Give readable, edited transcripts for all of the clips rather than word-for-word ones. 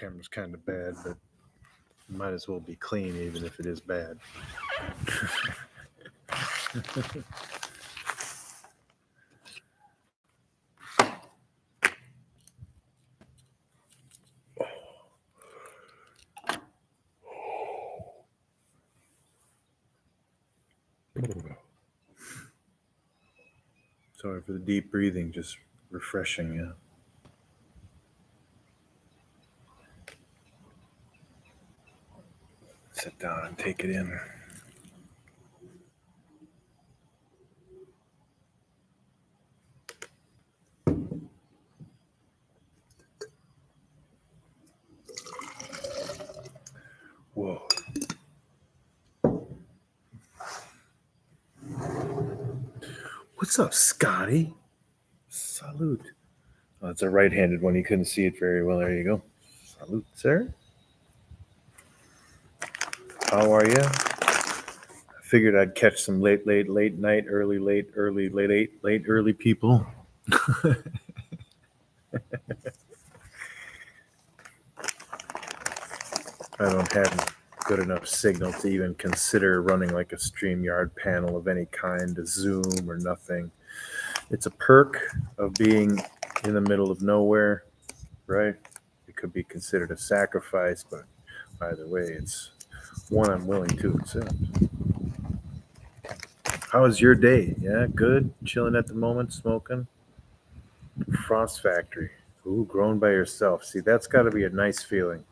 camera's kind of bad, but it might as well be clean even if it is bad. Sorry for the deep breathing, just refreshing, yeah. Sit down and take it in. Whoa. What's up, Scotty? Salute. Oh, it's a right-handed one. You couldn't see it very well. There you go. Salute, sir. How are you? I figured I'd catch some late night, early people. I don't have good enough signal to even consider running like a StreamYard panel of any kind, a Zoom or nothing. It's a perk of being in the middle of nowhere, right? It could be considered a sacrifice, but either way, it's one I'm willing to accept. How was your day? Yeah, good? Chilling at the moment, smoking? Frost Factory. Ooh, grown by yourself. See, that's got to be a nice feeling.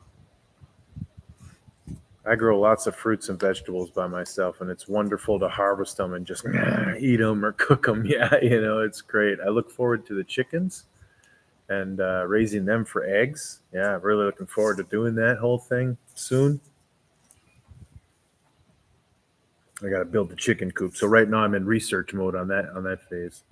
I grow lots of fruits and vegetables by myself, and it's wonderful to harvest them and just eat them or cook them. Yeah, it's great. I look forward to the chickens and raising them for eggs. Yeah, really looking forward to doing that whole thing soon. I got to build the chicken coop. So right now I'm in research mode on that phase.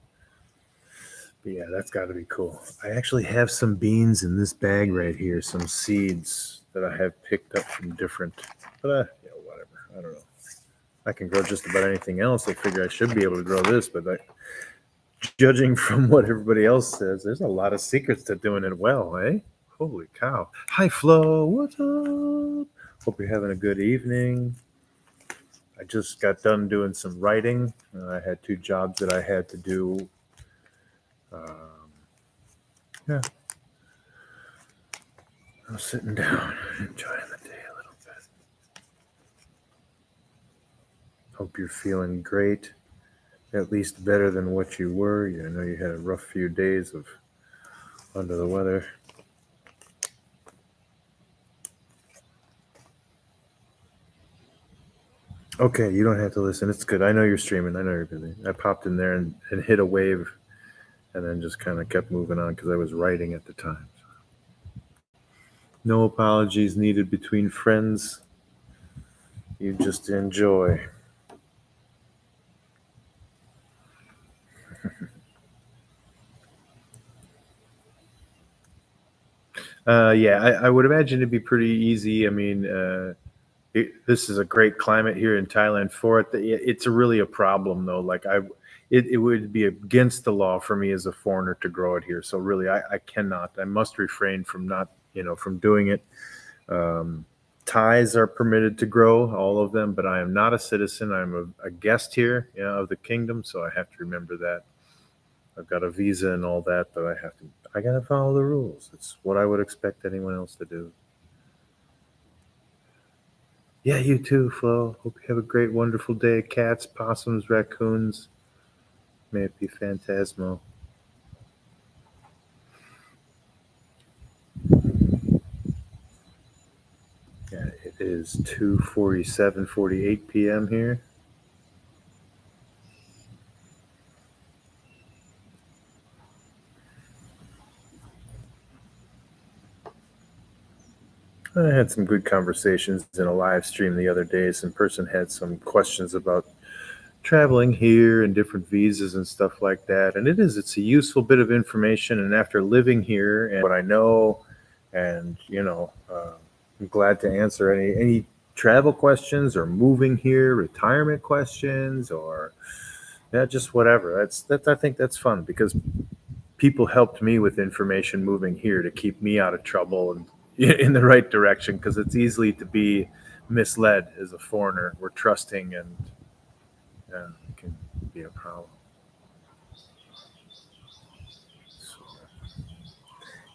But yeah, that's got to be cool. I actually have some beans in this bag right here, some seeds that I have picked up from different, but whatever. I don't know. I can grow just about anything else. I figure I should be able to grow this, but judging from what everybody else says, there's a lot of secrets to doing it well, eh? Holy cow. Hi, Flo. What's up? Hope you're having a good evening. I just got done doing some writing. I had 2 jobs that I had to do. Yeah. I'm sitting down, enjoying the day a little bit. Hope you're feeling great, at least better than what you were. I know you had a rough few days of under the weather. Okay, you don't have to listen. It's good. I know you're streaming. I know you're busy. I popped in there and hit a wave and then just kind of kept moving on because I was writing at the time. No apologies needed between friends. You just enjoy. Yeah, I would imagine it'd be pretty easy. I mean, this is a great climate here in Thailand for it. It's really a problem though. Like it would be against the law for me as a foreigner to grow it here. So really, I cannot. I must refrain from not, from doing it. Thais are permitted to grow, all of them, but I am not a citizen. I'm a guest here, of the kingdom, so I have to remember that. I've got a visa and all that, but I gotta follow the rules. It's what I would expect anyone else to do. Yeah, you too, Flo. Hope you have a great, wonderful day. Cats, possums, raccoons. May it be phantasmal. Yeah, it is 2:47:48 p.m. here. I had some good conversations in a live stream the other day. Some person had some questions about traveling here and different visas and stuff like that. And it's a useful bit of information. And after living here and what I know, and I'm glad to answer any travel questions or moving here, retirement questions, or just whatever. I think that's fun because people helped me with information moving here to keep me out of trouble and in the right direction, because it's easily to be misled as a foreigner. We're trusting, and it can be a problem. So,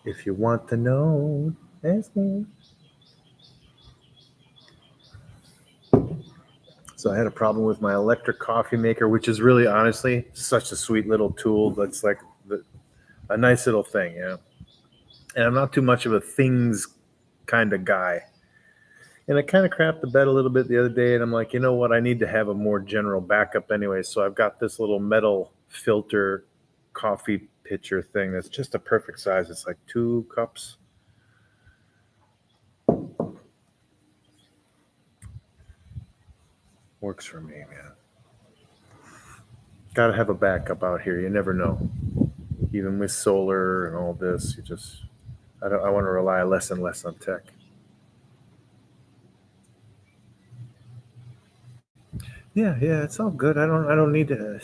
if you want to know, ask me. So I had a problem with my electric coffee maker, which is really honestly such a sweet little tool. That's like a nice little thing, And I'm not too much of a things kind of guy. And I kind of crapped the bed a little bit the other day, and I'm like, you know what? I need to have a more general backup anyway. So I've got this little metal filter coffee pitcher thing that's just a perfect size. It's like 2 cups. Works for me, man. Got to have a backup out here. You never know. Even with solar and all this, I want to rely less and less on tech. Yeah, it's all good. I don't need to.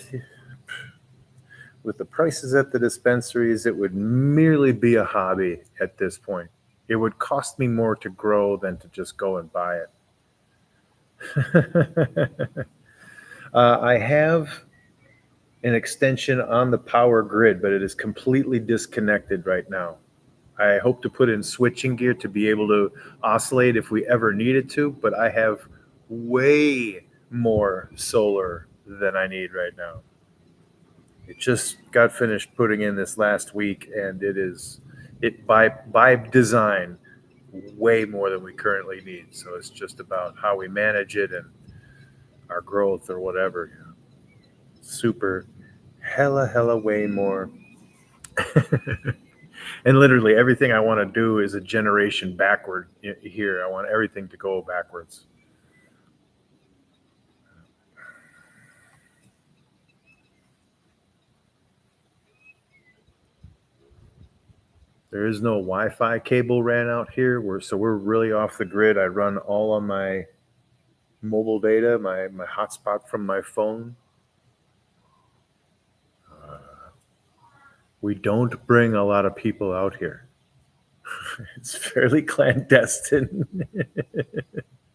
With the prices at the dispensaries, it would merely be a hobby at this point. It would cost me more to grow than to just go and buy it. I have an extension on the power grid, but it is completely disconnected right now. I hope to put in switching gear to be able to oscillate if we ever needed to, but I have way more solar than I need right now. It just got finished putting in this last week, and it by design way more than we currently need. So it's just about how we manage it and our growth or whatever. Super hella way more. And literally everything I want to do is a generation backward here. I want everything to go backwards. There is no Wi-Fi cable ran out here. We're really off the grid. I run all on my mobile data, my hotspot from my phone. We don't bring a lot of people out here. It's fairly clandestine.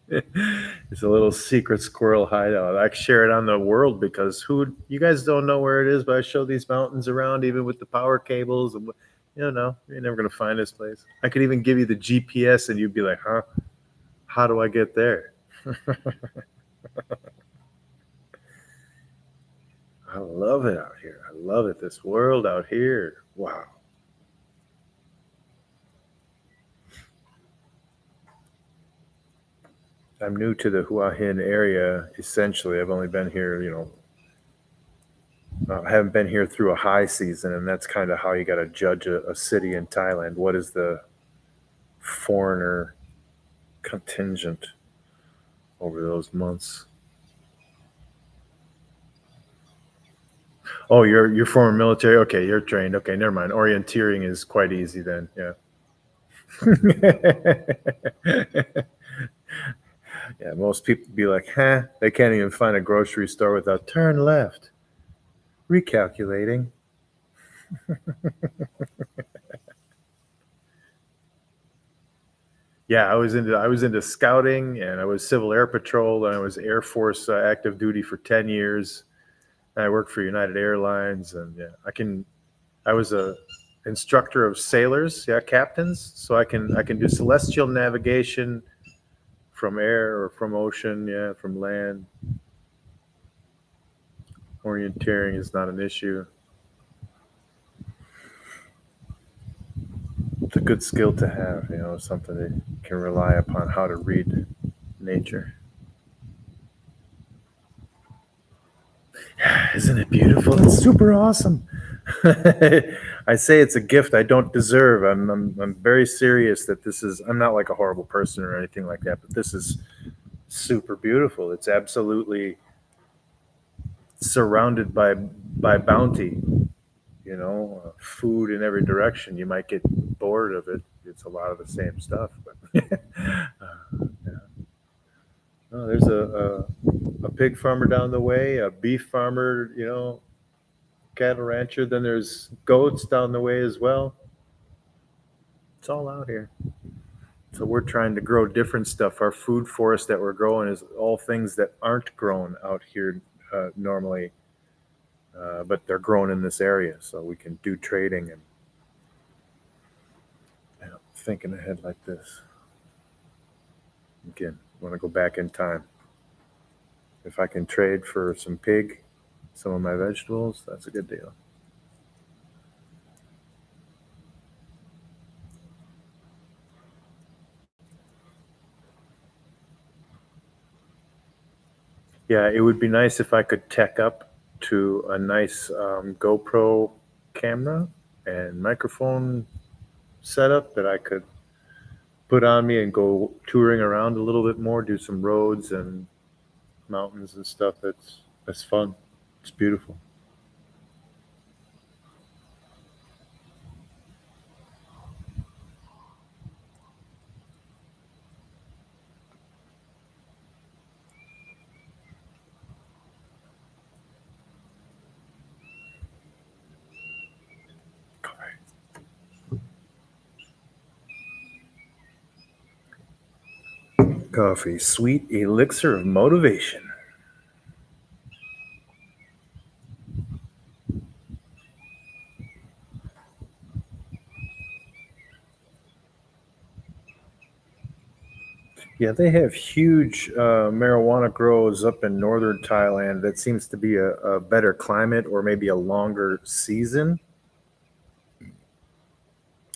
It's a little secret squirrel hideout. I share it on the world because you guys don't know where it is, but I show these mountains around, even with the power cables, and you're never gonna find this place. I could even give you the GPS, and you'd be like, "Huh? How do I get there?" I love it out here. I love it. This world out here. Wow. I'm new to the Hua Hin area. Essentially, I've only been here, I haven't been here through a high season, and that's kind of how you got to judge a city in Thailand. What is the foreigner contingent over those months? Oh, you're former military. Okay, you're trained. Okay, never mind. Orienteering is quite easy then. Yeah. Yeah, most people be like, huh? They can't even find a grocery store without turn left. Recalculating. Yeah, I was into scouting, and I was Civil Air Patrol, and I was Air Force active duty for 10 years. And I worked for United Airlines, and yeah, I was a instructor of sailors, yeah, captains, so I can do celestial navigation from air or from ocean, yeah, from land. Orienteering is not an issue. It's a good skill to have, something that you can rely upon how to read nature. Isn't it beautiful? It's super awesome. I say it's a gift I don't deserve. I'm very serious that I'm not like a horrible person or anything like that, but this is super beautiful. It's absolutely surrounded by bounty, food in every direction. You might get bored of it. It's a lot of the same stuff, but yeah. Oh, there's a pig farmer down the way, a beef farmer, cattle rancher. Then there's goats down the way as well. It's all out here. So we're trying to grow different stuff. Our food forest that we're growing is all things that aren't grown out here normally, but they're grown in this area, so we can do trading and thinking ahead like this. Again, want to go back in time. If I can trade for some pig, some of my vegetables, that's a good deal. Yeah, it would be nice if I could tech up to a nice GoPro camera and microphone setup that I could put on me and go touring around a little bit more, do some roads and mountains and stuff. That's fun. It's beautiful. Coffee, sweet elixir of motivation. Yeah, they have huge marijuana grows up in northern Thailand. That seems to be a better climate or maybe a longer season.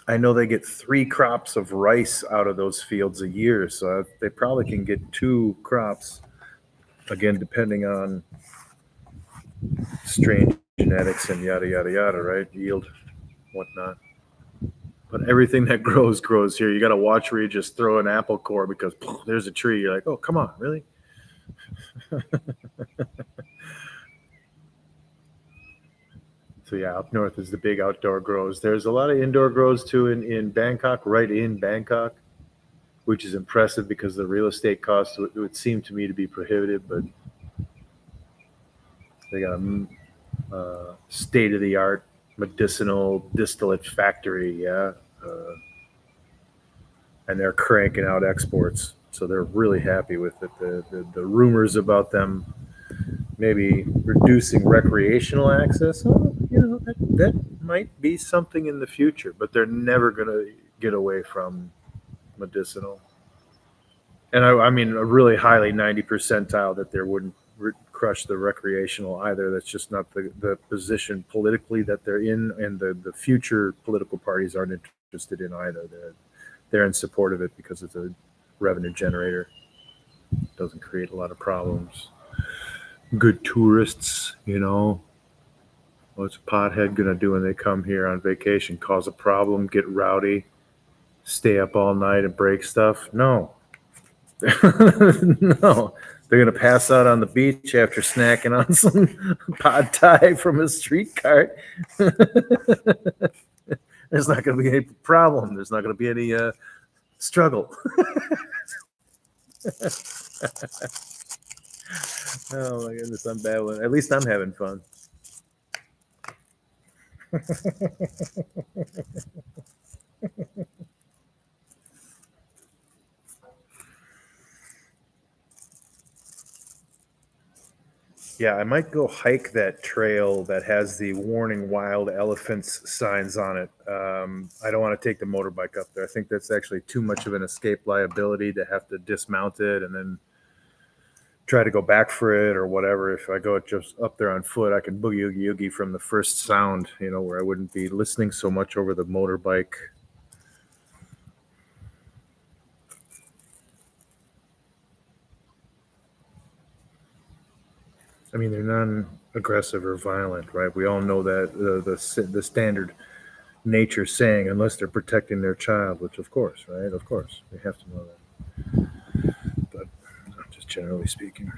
I know they get 3 crops of rice out of those fields a year, so they probably can get 2 crops, again, depending on strain genetics and yada, yada, yada, right? Yield, whatnot. But everything that grows here. You got to watch where you just throw an apple core because there's a tree. You're like, oh, come on, really? So yeah, up north is the big outdoor grows. There's a lot of indoor grows too in Bangkok, right in Bangkok, which is impressive because the real estate costs would seem to me to be prohibitive, but they got a state of the art medicinal distillate factory, yeah, and they're cranking out exports. So they're really happy with it. The rumors about them maybe reducing recreational access, that might be something in the future, but they're never going to get away from medicinal. And I mean, a really highly 90 percentile that there wouldn't crush the recreational either. That's just not the position politically that they're in, and the future political parties aren't interested in either. They're in support of it because it's a revenue generator. It doesn't create a lot of problems. Good tourists, what's a pothead gonna do when they come here on vacation? Cause a problem, get rowdy, stay up all night and break stuff? No. No. They're gonna pass out on the beach after snacking on some pad thai from a street cart. There's not gonna be any problem. There's not gonna be any struggle. Oh my goodness, I'm bad one. At least I'm having fun. Yeah, I might go hike that trail that has the warning wild elephants signs on it. I don't want to take the motorbike up there. I think that's actually too much of an escape liability to have to dismount it and then try to go back for it or whatever. If I go just up there on foot, I can boogie oogie oogie from the first sound, where I wouldn't be listening so much over the motorbike. I mean, they're non-aggressive or violent, right? We all know that the standard nature saying, unless they're protecting their child, which of course, right? Of course, we have to know that. But just generally speaking,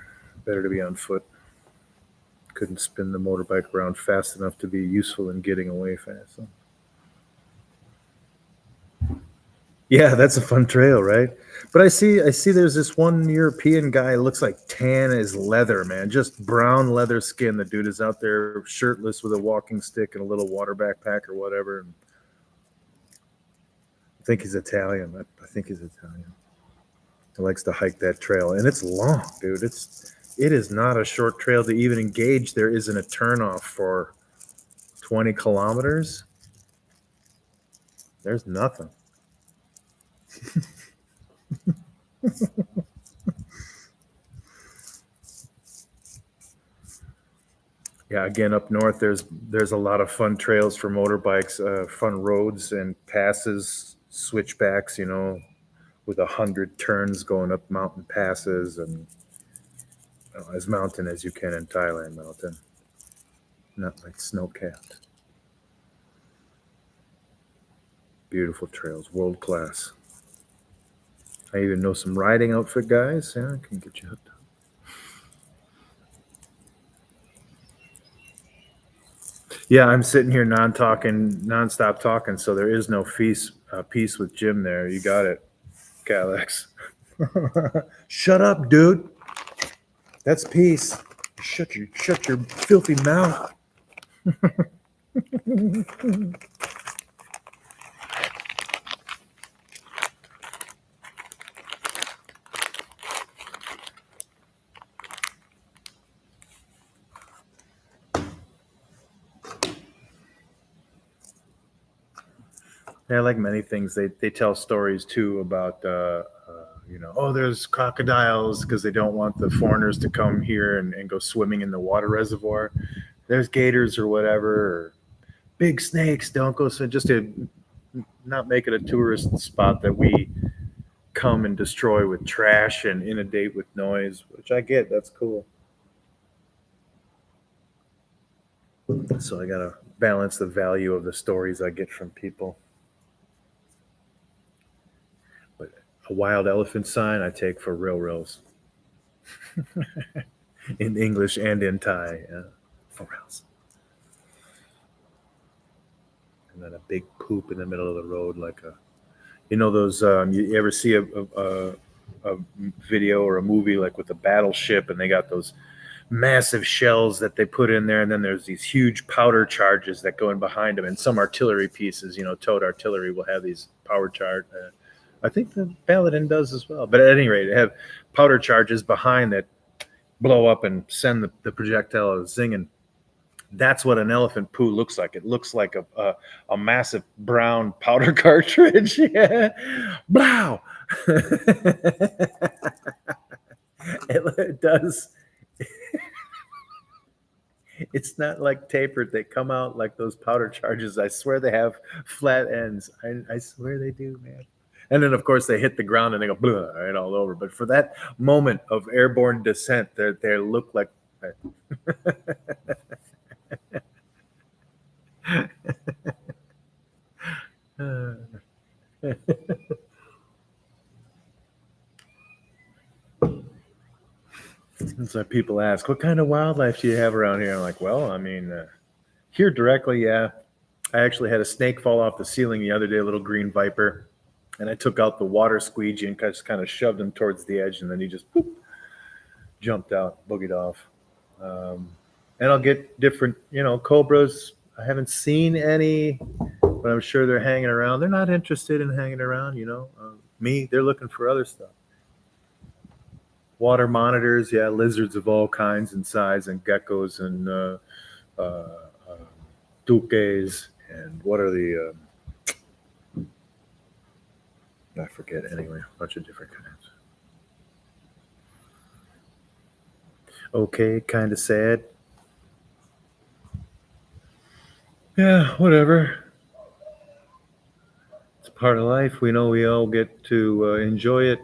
better to be on foot. Couldn't spin the motorbike around fast enough to be useful in getting away fast. So. Yeah, that's a fun trail, right? But I see there's this one European guy looks like tan as leather, man. Just brown leather skin. The dude is out there shirtless with a walking stick and a little water backpack or whatever. And I think he's Italian. I think he's Italian. He likes to hike that trail, and it's long, dude. It is not a short trail to even engage. There isn't a turnoff for 20 kilometers. There's nothing. Yeah, again, up north, there's a lot of fun trails for motorbikes, fun roads and passes, switchbacks. With 100 turns going up mountain passes, and as mountain as you can in Thailand mountain, not like snow capped. Beautiful trails, world class. I even know some riding outfit guys. Yeah, I can get you hooked up. Yeah, I'm sitting here non-stop talking, so there is no peace with Jim there. You got it, Calex. Shut up, dude. That's peace. Shut your filthy mouth. Yeah, like many things, they tell stories too about oh, there's crocodiles because they don't want the foreigners to come here and go swimming in the water reservoir. There's gators or whatever, or big snakes. Don't go so just to not make it a tourist spot that we come and destroy with trash and inundate with noise, which I get. That's cool. So I gotta balance the value of the stories I get from people. But a wild elephant sign I take for reals. In English and in Thai, for reals. And then a big poop in the middle of the road, like those. You ever see a video or a movie like with a battleship, and they got those massive shells that they put in there, and then there's these huge powder charges that go in behind them, and some artillery pieces, towed artillery will have these power charge. I think the Paladin does as well, but at any rate, they have powder charges behind that blow up and send the projectile zinging. That's what an elephant poo looks like. It looks like a massive brown powder cartridge. Yeah, blow. It does. It's not like tapered. They come out like those powder charges. I swear they have flat ends. I swear they do, man. And then, of course, they hit the ground and they go blah, right all over. But for that moment of airborne descent, they look like. It's like people ask, what kind of wildlife do you have around here? I'm like, well, I mean, here directly, yeah. I actually had a snake fall off the ceiling the other day, a little green viper, and I took out the water squeegee and just kind of shoved him towards the edge, and then he just jumped out, boogied off. And I'll get different, cobras. I haven't seen any, but I'm sure they're hanging around. They're not interested in hanging around, me. They're looking for other stuff. Water monitors, yeah, lizards of all kinds and size, and geckos and duques, and what are the I forget. Anyway, a bunch of different kinds. Okay, kind of sad. Yeah, whatever. It's part of life. We know we all get to enjoy it.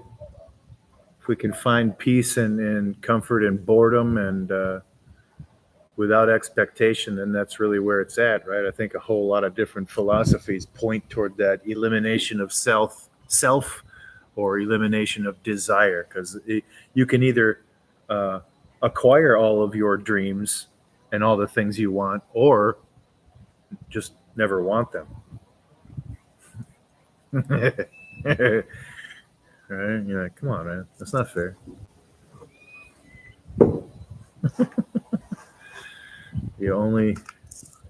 If we can find peace and comfort and boredom and without expectation, then that's really where it's at, right? I think a whole lot of different philosophies point toward that elimination of self or elimination of desire, because you can either acquire all of your dreams and all the things you want, or just never want them. Right? You're like, come on, man, that's not fair. You only,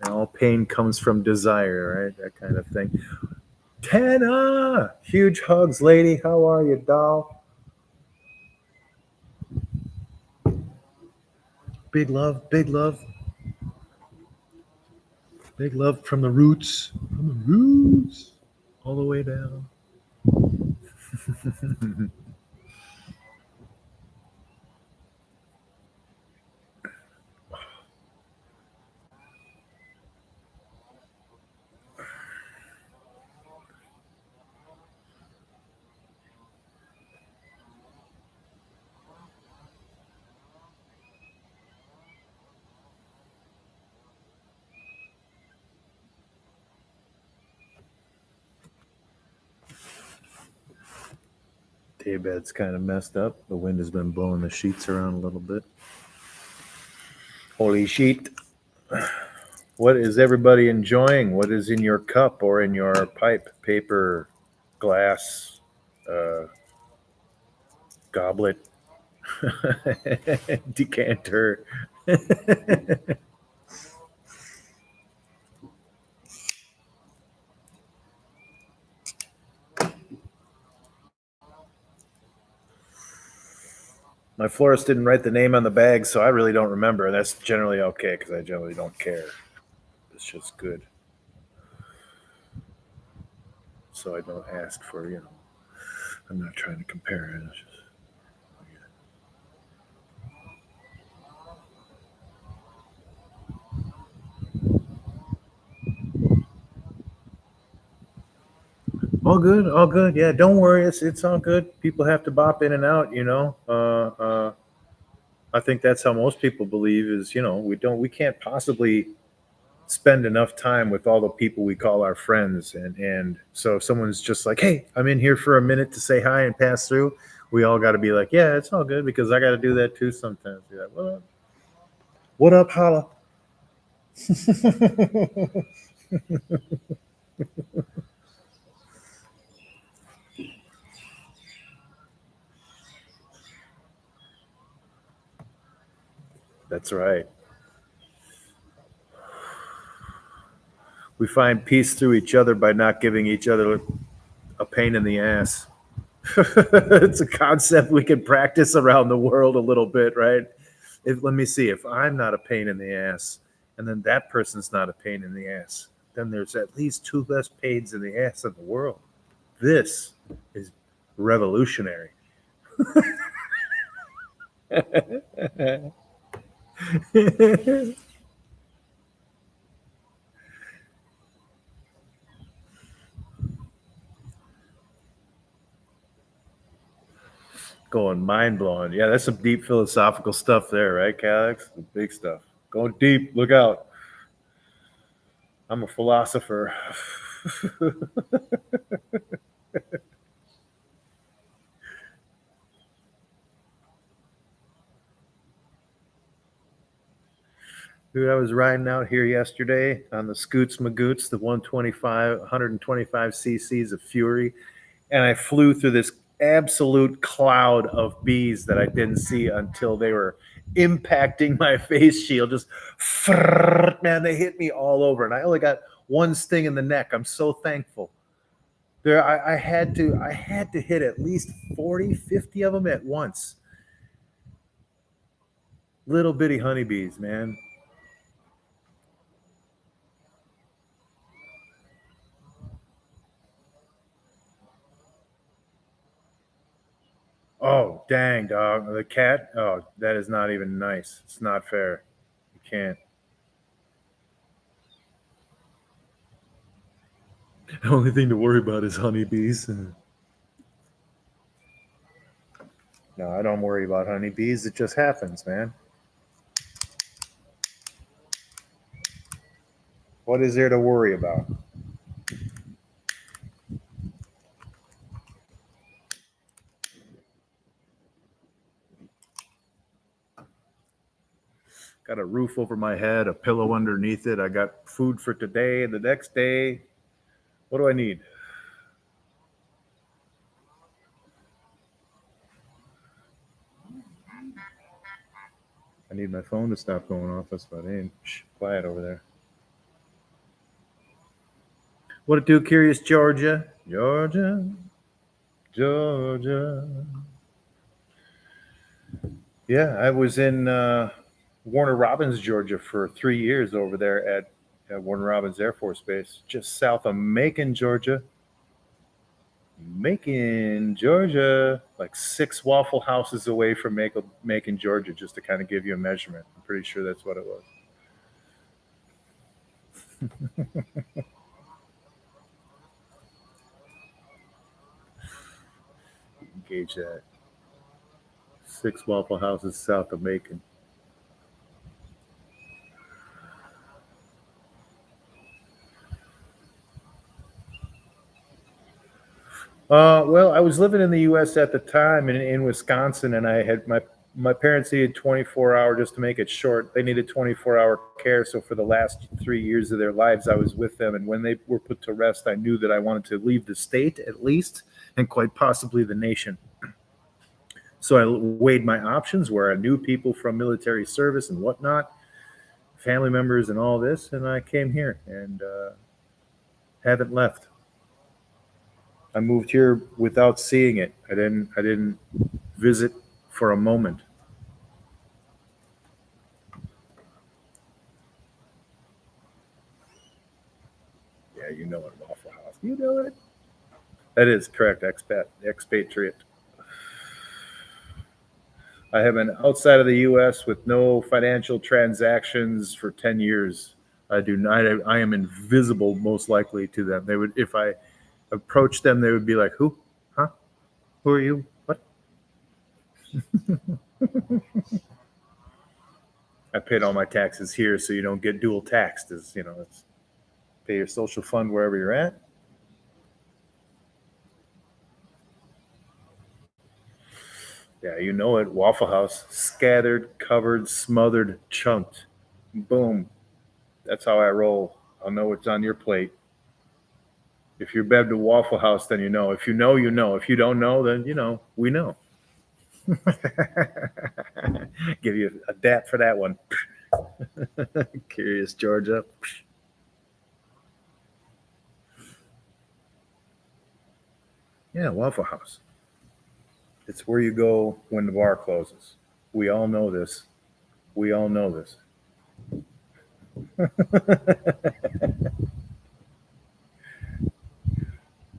all pain comes from desire, right? That kind of thing. Tana! Huge hugs, lady. How are you, doll? Big love, big love. Big love from the roots. From the roots. All the way down. Daybed's kind of messed up. The wind has been blowing the sheets around a little bit. Holy sheet. What is everybody enjoying? What is in your cup or in your pipe, paper, glass, goblet, decanter? My florist didn't write the name on the bag, so I really don't remember. That's generally okay because I generally don't care. It's just good. So I don't ask for, I'm not trying to compare it. It's just, all good, all good. Yeah, don't worry. It's all good. People have to bop in and out. I think that's how most people believe is, we can't possibly spend enough time with all the people we call our friends. And so if someone's just like, hey, I'm in here for a minute to say hi and pass through, we all got to be like, yeah, it's all good because I got to do that too sometimes. Be like, what up, holla? That's right. We find peace through each other by not giving each other a pain in the ass. It's a concept we can practice around the world a little bit, right? Let me see. If I'm not a pain in the ass, and then that person's not a pain in the ass, then there's at least two less pains in the ass in the world. This is revolutionary. Going mind blowing. Yeah, that's some deep philosophical stuff there, right, Calix? The big stuff. Going deep. Look out. I'm a philosopher. Dude, I was riding out here yesterday on the Scoots Magoots, the 125 cc's of Fury, and I flew through this absolute cloud of bees that I didn't see until they were impacting my face shield. Just, man, they hit me all over, and I only got one sting in the neck. I'm so thankful. I had to hit at least 40, 50 of them at once. Little bitty honeybees, man. Oh, dang, dog. The cat. Oh, that is not even nice. It's not fair. You can't. The only thing to worry about is honeybees. No, I don't worry about honeybees. It just happens, man. What is there to worry about? Got a roof over my head, a pillow underneath it. I got food for today, the next day. What do I need? I need my phone to stop going off. That's about it. Shh, quiet over there. What it do, Curious Georgia? Georgia, Georgia. Yeah, I was in Warner Robins, Georgia for 3 years over there at Warner Robins Air Force Base, just south of Macon, Georgia. Macon, Georgia, like 6 Waffle Houses away from Macon, Georgia, just to kind of give you a measurement. I'm pretty sure that's what it was. Gauge that. 6 Waffle Houses south of Macon. Well, I was living in the U.S. at the time in Wisconsin, and I had my parents needed 24-hour, just to make it short. They needed 24-hour care. So for the last 3 years of their lives, I was with them. And when they were put to rest, I knew that I wanted to leave the state at least, and quite possibly the nation. So I weighed my options where I knew people from military service and whatnot, family members, and all this, and I came here and haven't left. I moved here without seeing it. I didn't visit for a moment. Yeah, you know it, Waffle House. You know it. That is correct, expatriate. I have been outside of the U.S. with no financial transactions for 10 years. I do not. I am invisible, most likely, to them. They would, if I approached them, they would be like, "Who? Huh? Who are you? What?" I paid all my taxes here, so you don't get dual taxed. As you know, it's pay your social fund wherever you're at. Yeah, you know it. Waffle House, scattered, covered, smothered, chunked. Boom. That's how I roll. I'll know what's on your plate. If you're bed to Waffle House, then you know. If you know, you know. If you don't know, then you know. We know. Give you a dap for that one. Curious Georgia. Yeah, Waffle House. It's where you go when the bar closes. We all know this. We all know this.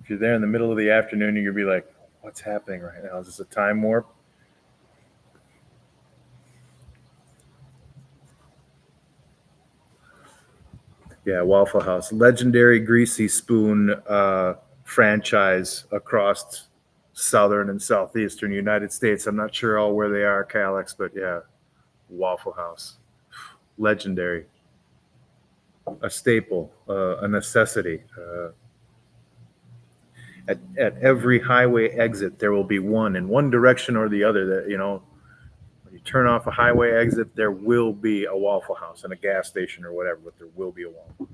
If you're there in the middle of the afternoon, you're gonna be like, "What's happening right now? Is this a time warp?" Yeah, Waffle House, legendary greasy spoon franchise across southern and southeastern United States. I'm not sure all where they are, Calix, but yeah, Waffle House, legendary, a staple, a necessity. At every highway exit, there will be one in one direction or the other. That when you turn off a highway exit, there will be a Waffle House and a gas station or whatever, but there will be a Waffle.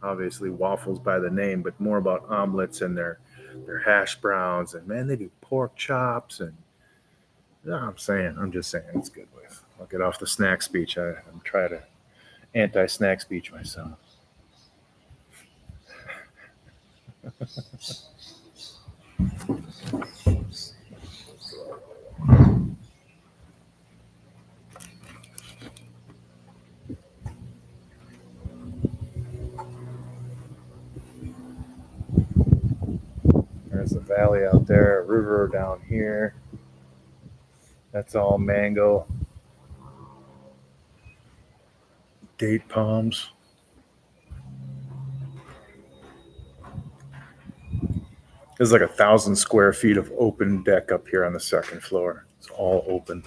Obviously, waffles by the name, but more about omelets and their hash browns, and man, they do pork chops. And no, I'm just saying, it's good with. I'll get off the snack speech. I'm trying to anti-snack speech myself. There's a valley out there, a river down here. That's all mango, date palms. There's like 1,000 square feet of open deck up here on the second floor. It's all open.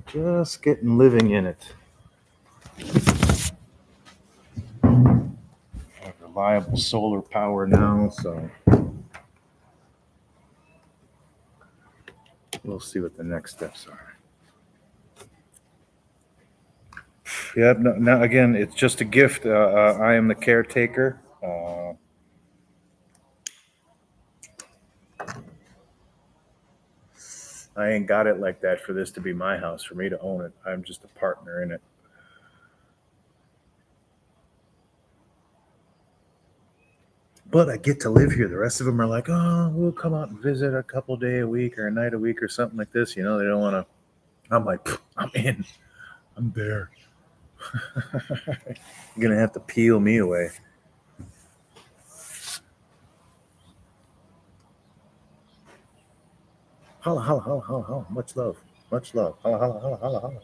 Just getting living in it. I have reliable solar power now, so we'll see what the next steps are. Yep. No, no, again, it's just a gift. I am the caretaker. I ain't got it like that for this to be my house, for me to own it. I'm just a partner in it. But I get to live here. The rest of them are like, oh, we'll come out and visit a couple day a week or a night a week or something like this. You know, they don't want to. I'm like, I'm in. I'm there. You're gonna have to peel me away. Holla, holla, holla, holla, holla. Much love. Much love. Holla, holla, holla, holla, holla.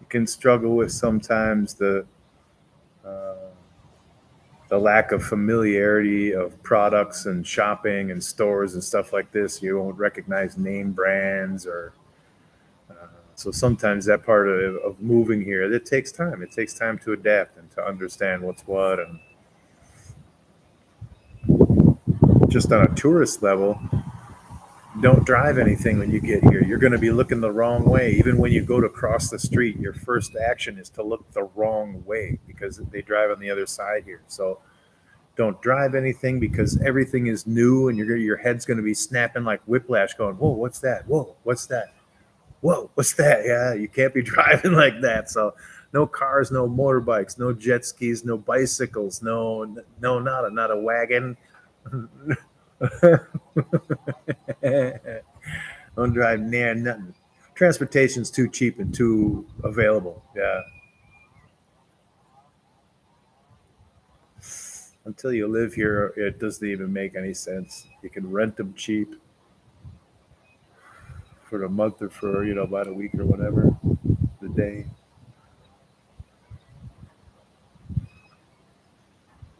You can struggle with sometimes uh, the lack of familiarity of products and shopping and stores and stuff like this. You won't recognize name brands or so sometimes that part of moving here, it takes time. It takes time to adapt and to understand what's what. And just on a tourist level, don't drive anything when you get here. You're going to be looking the wrong way. Even when you go to cross the street, your first action is to look the wrong way because they drive on the other side here. So don't drive anything because everything is new and your head's going to be snapping like whiplash going, whoa, what's that? Whoa, what's that? Whoa, what's that? Yeah, you can't be driving like that. So no cars, no motorbikes, no jet skis, no bicycles, no, not a wagon. Don't drive near nothing. Transportation's too cheap and too available. Yeah. Until you live here, it doesn't even make any sense. You can rent them cheap for a month or for, about a week or whatever, the day.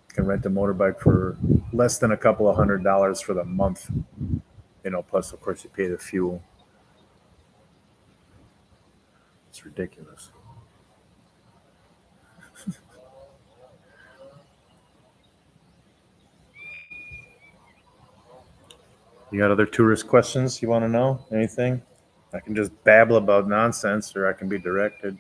You can rent a motorbike for less than a couple of $100 for the month. Plus, of course, you pay the fuel. It's ridiculous. You got other tourist questions you want to know? Anything? I can just babble about nonsense or I can be directed.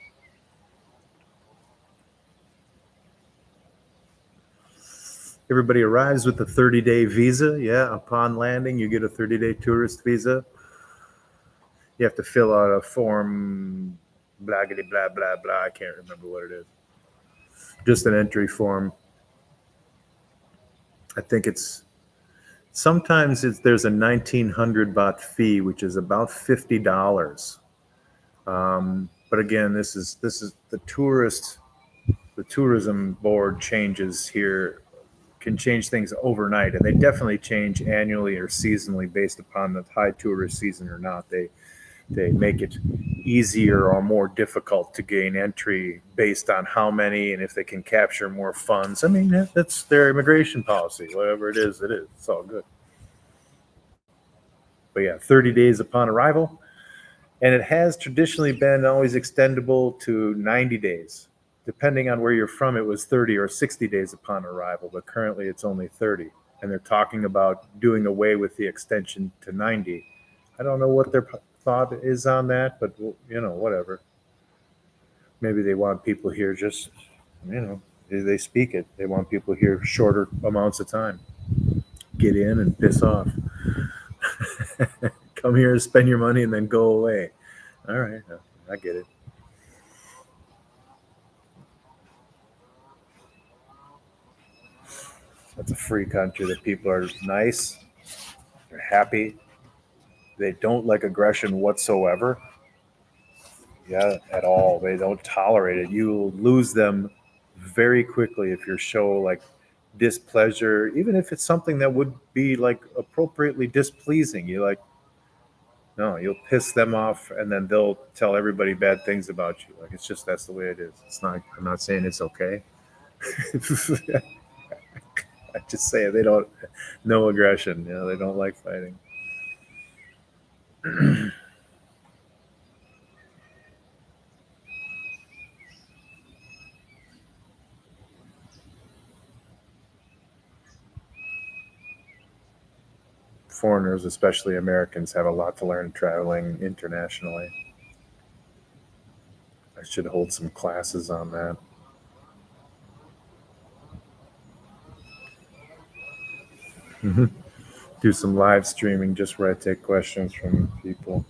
Everybody arrives with a 30-day visa. Yeah, upon landing, you get a 30-day tourist visa. You have to fill out a form, blah, blah, blah, blah, blah. I can't remember what it is. Just an entry form. I think there's a 1900 baht fee, which is about $50. But again, this is the tourism board changes here can change things overnight, and they definitely change annually or seasonally based upon the high tourist season or not. They make it easier or more difficult to gain entry based on how many and if they can capture more funds. I mean, that's their immigration policy. Whatever it is, it is. It's all good. But yeah, 30 days upon arrival. And it has traditionally been always extendable to 90 days. Depending on where you're from, it was 30 or 60 days upon arrival, but currently it's only 30. And they're talking about doing away with the extension to 90. I don't know what their thought is on that, but whatever. Maybe they want people here just, they speak it. They want people here shorter amounts of time. Get in and piss off. Come here, spend your money, and then go away. All right, I get it. It's a free country. The people are nice. They're happy. They don't like aggression whatsoever. Yeah, at all. They don't tolerate it. You will lose them very quickly if you show like displeasure, even if it's something that would be like appropriately displeasing. You like, no, you'll piss them off, and then they'll tell everybody bad things about you. Like it's just that's the way it is. It's not. I'm not saying it's okay. I just say they don't. No aggression. They don't like fighting. foreigners, especially Americans, have a lot to learn traveling internationally. I should hold some classes on that. Do some live streaming just where I take questions from people.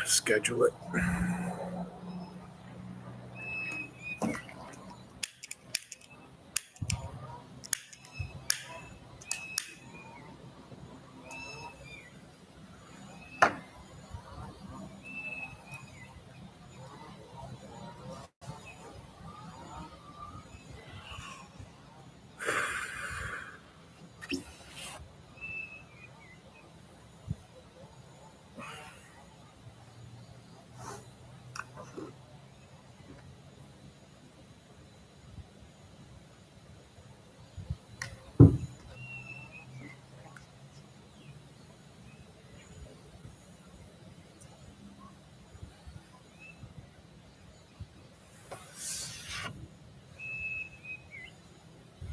Schedule it.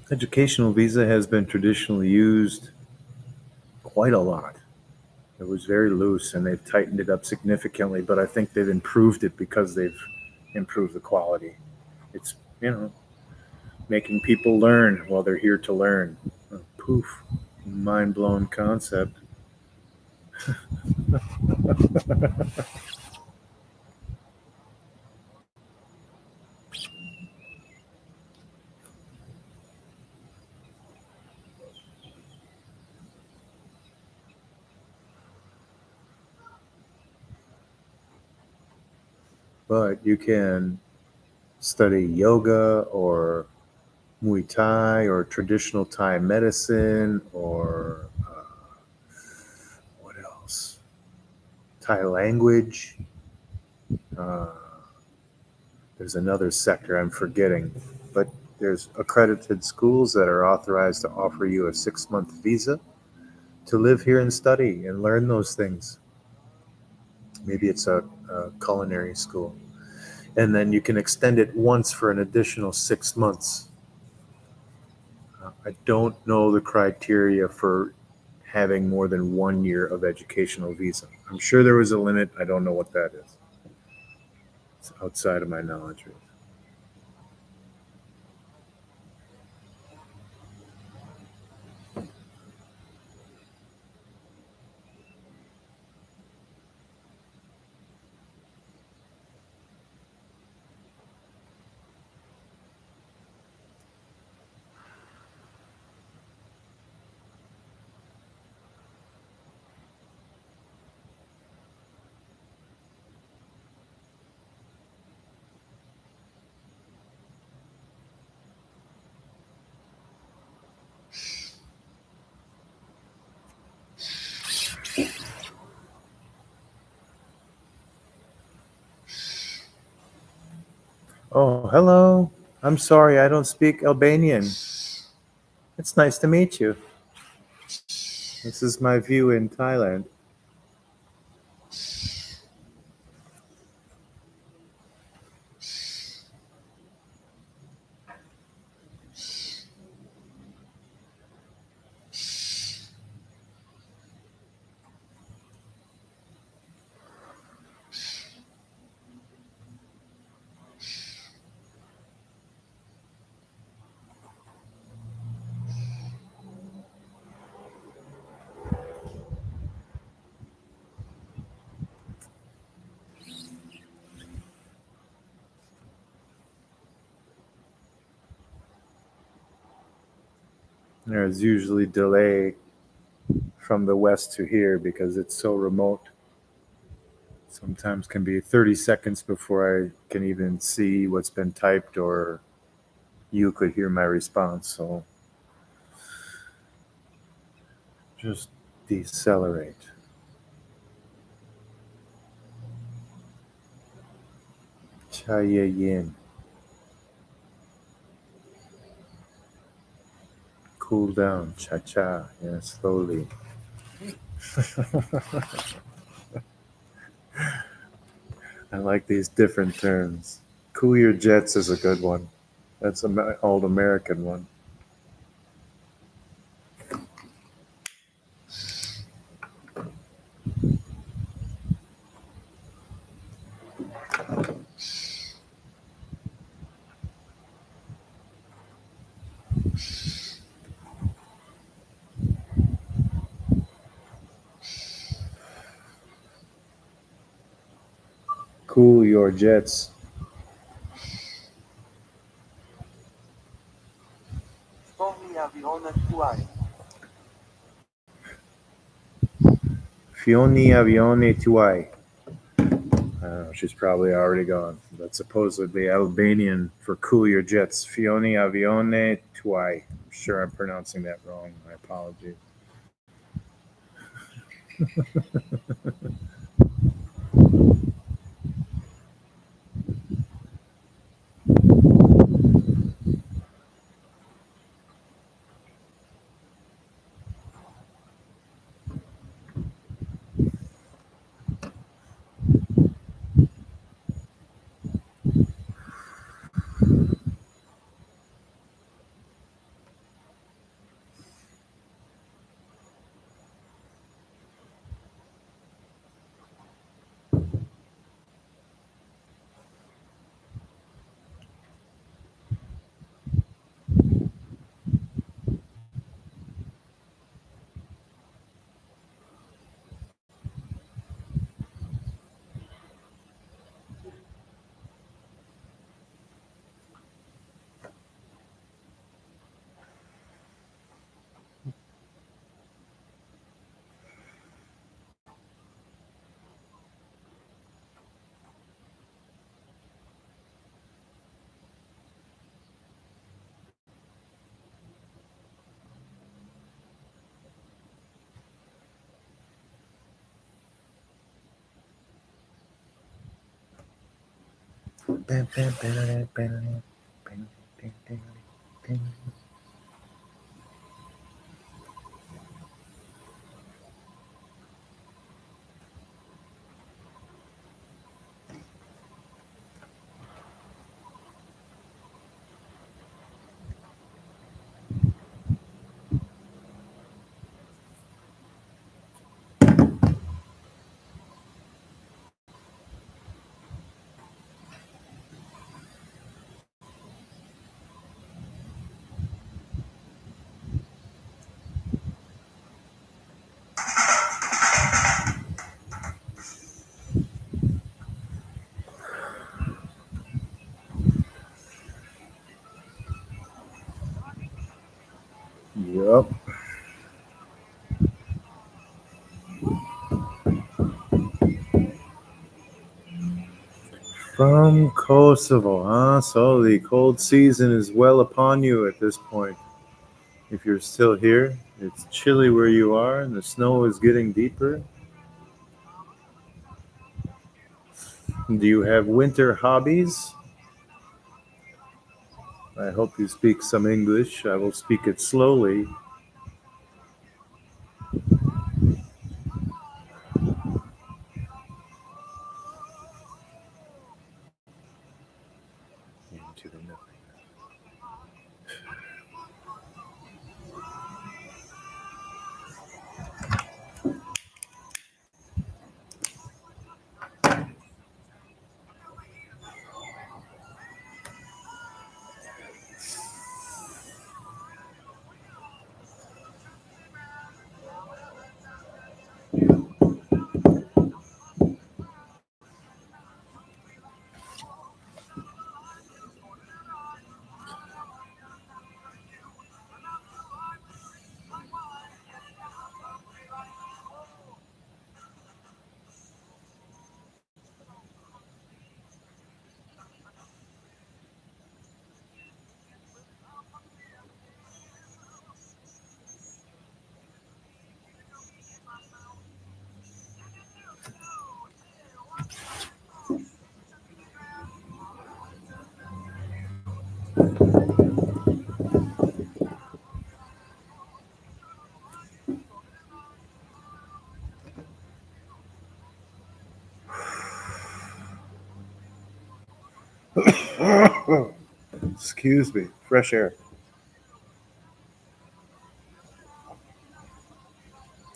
Educational visa has been traditionally used quite a lot. It was very loose and they've tightened it up significantly, but I think they've improved it because they've improved the quality. It's, making people learn while they're here to learn. Poof, mind blown concept. But you can study yoga or Muay Thai or traditional Thai medicine or what else? Thai language. Uh, there's another sector I'm forgetting, but there's accredited schools that are authorized to offer you a 6-month visa to live here and study and learn those things. Maybe it's a culinary school. And then you can extend it once for an additional 6 months. I don't know the criteria for having more than 1 year of educational visa. I'm sure there was a limit. I don't know what that is. It's outside of my knowledge. Oh, hello. I'm sorry, I don't speak Albanian. It's nice to meet you. This is my view in Thailand. There's usually delay from the west to here because it's so remote. Sometimes can be 30 seconds before I can even see what's been typed or you could hear my response. So just decelerate. Chaya yin. Cool down. Cha cha. Yeah, slowly. I like these different terms. Cool your jets is a good one. That's an old American one. cool your jets. Fioni avione tuai. She's probably already gone. That's supposedly Albanian for cool your jets. Fioni avione tuai. I'm sure I'm pronouncing that wrong. My apologies. Yup. From Kosovo, huh? So the cold season is well upon you at this point. If you're still here, it's chilly where you are, and the snow is getting deeper. Do you have winter hobbies? I hope you speak some English. I will speak it slowly. Into the nothing. Excuse me. Fresh air.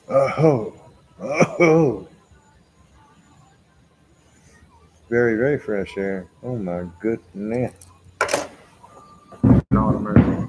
Oh, oh, very, very fresh air. Oh my goodness. Not American.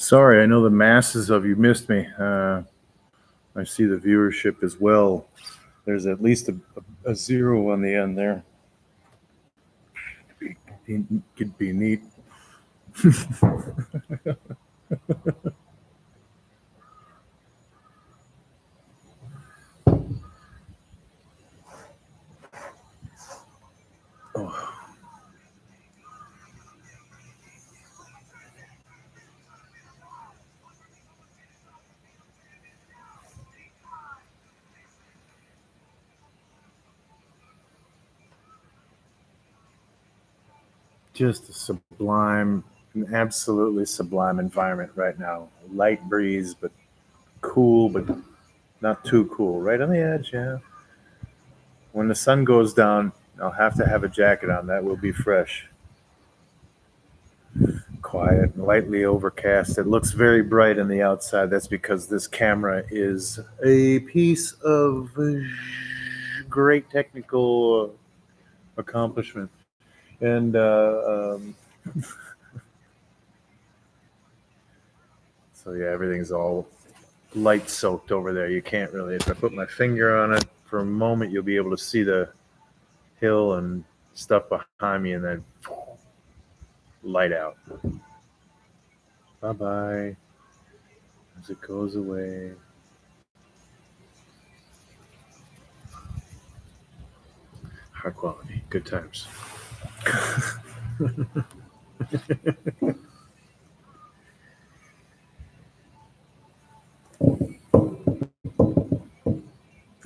Sorry, I know the masses of you missed me. I see the viewership as well. There's at least a zero on the end there. Could be neat. Oh. Just a sublime, an absolutely sublime environment right now. Light breeze, but cool, but not too cool. Right on the edge, yeah. When the sun goes down, I'll have to have a jacket on. That will be fresh. Quiet, lightly overcast. It looks very bright on the outside. That's because this camera is a piece of great technical accomplishment. And so yeah, everything's all light soaked over there. You can't really, if I put my finger on it for a moment, you'll be able to see the hill and stuff behind me, and then light out. Bye bye as it goes away. High quality, good times.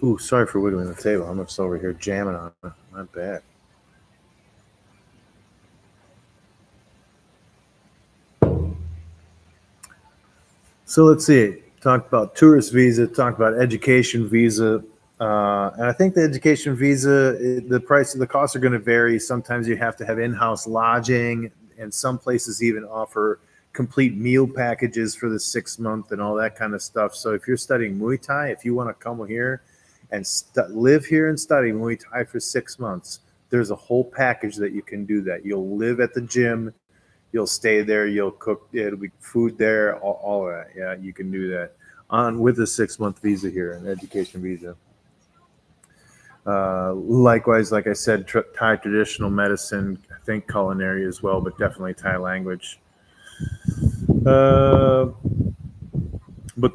Ooh, sorry for wiggling the table. I'm just over here jamming on it. Not bad. So let's see. Talked about tourist visa, talked about education visa. And I think the education visa, the price of the costs are going to vary. Sometimes you have to have in-house lodging, and some places even offer complete meal packages for the 6 month and all that kind of stuff. So if you're studying Muay Thai, if you want to come here and live here and study Muay Thai for 6 months, there's a whole package that you can do that. You'll live at the gym. You'll stay there. You'll cook. It'll be food there. All of that. Yeah, you can do that on with a 6 month visa here, an education visa. Likewise, like I said, Thai traditional medicine. I think culinary as well, but definitely Thai language. But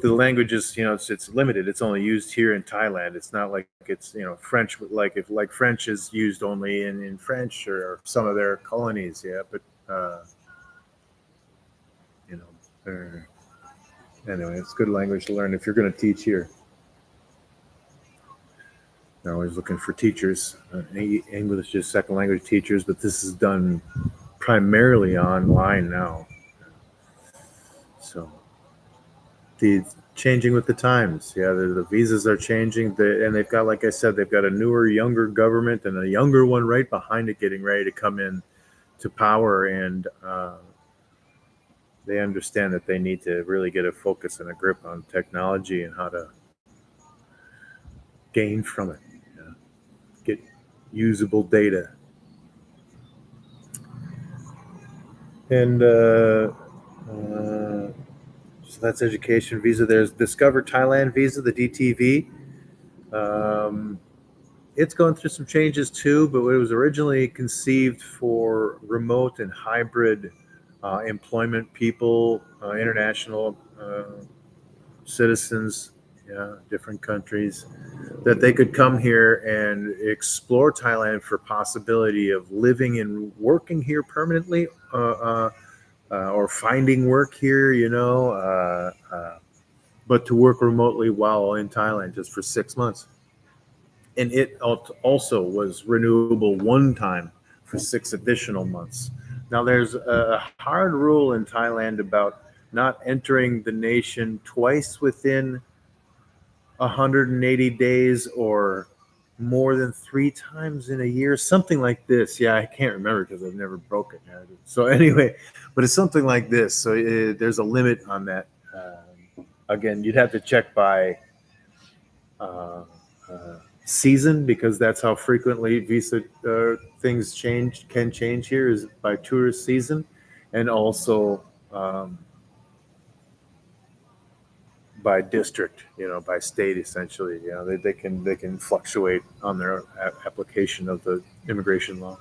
the language is, it's limited. It's only used here in Thailand. It's not like it's, French. Like French is used only in French or some of their colonies. Yeah, but you know, anyway, it's good language to learn if you're going to teach here. They're always looking for teachers, English is second language teachers, but this is done primarily online now. So the changing with the times. Yeah, the visas are changing, and they've got, like I said, they've got a newer, younger government and a younger one right behind it, getting ready to come in to power, and they understand that they need to really get a focus and a grip on technology and how to gain from it, get usable data. And so that's education visa. There's Discover Thailand visa, the DTV. It's going through some changes too, but it was originally conceived for remote and hybrid employment people, international citizens, different countries, that they could come here and explore Thailand for possibility of living and working here permanently, or finding work here, but to work remotely while in Thailand just for 6 months. And it also was renewable one time for 6 additional months. Now, there's a hard rule in Thailand about not entering the nation twice within 180 days or more than 3 times in a year, something like this. Yeah, I can't remember because I've never broken it. So anyway, but it's something like this. So there's a limit on that. Again, you'd have to check by season, because that's how frequently visa things can change here, is by tourist season, and also by district, by state, essentially. They can fluctuate on their application of the immigration law.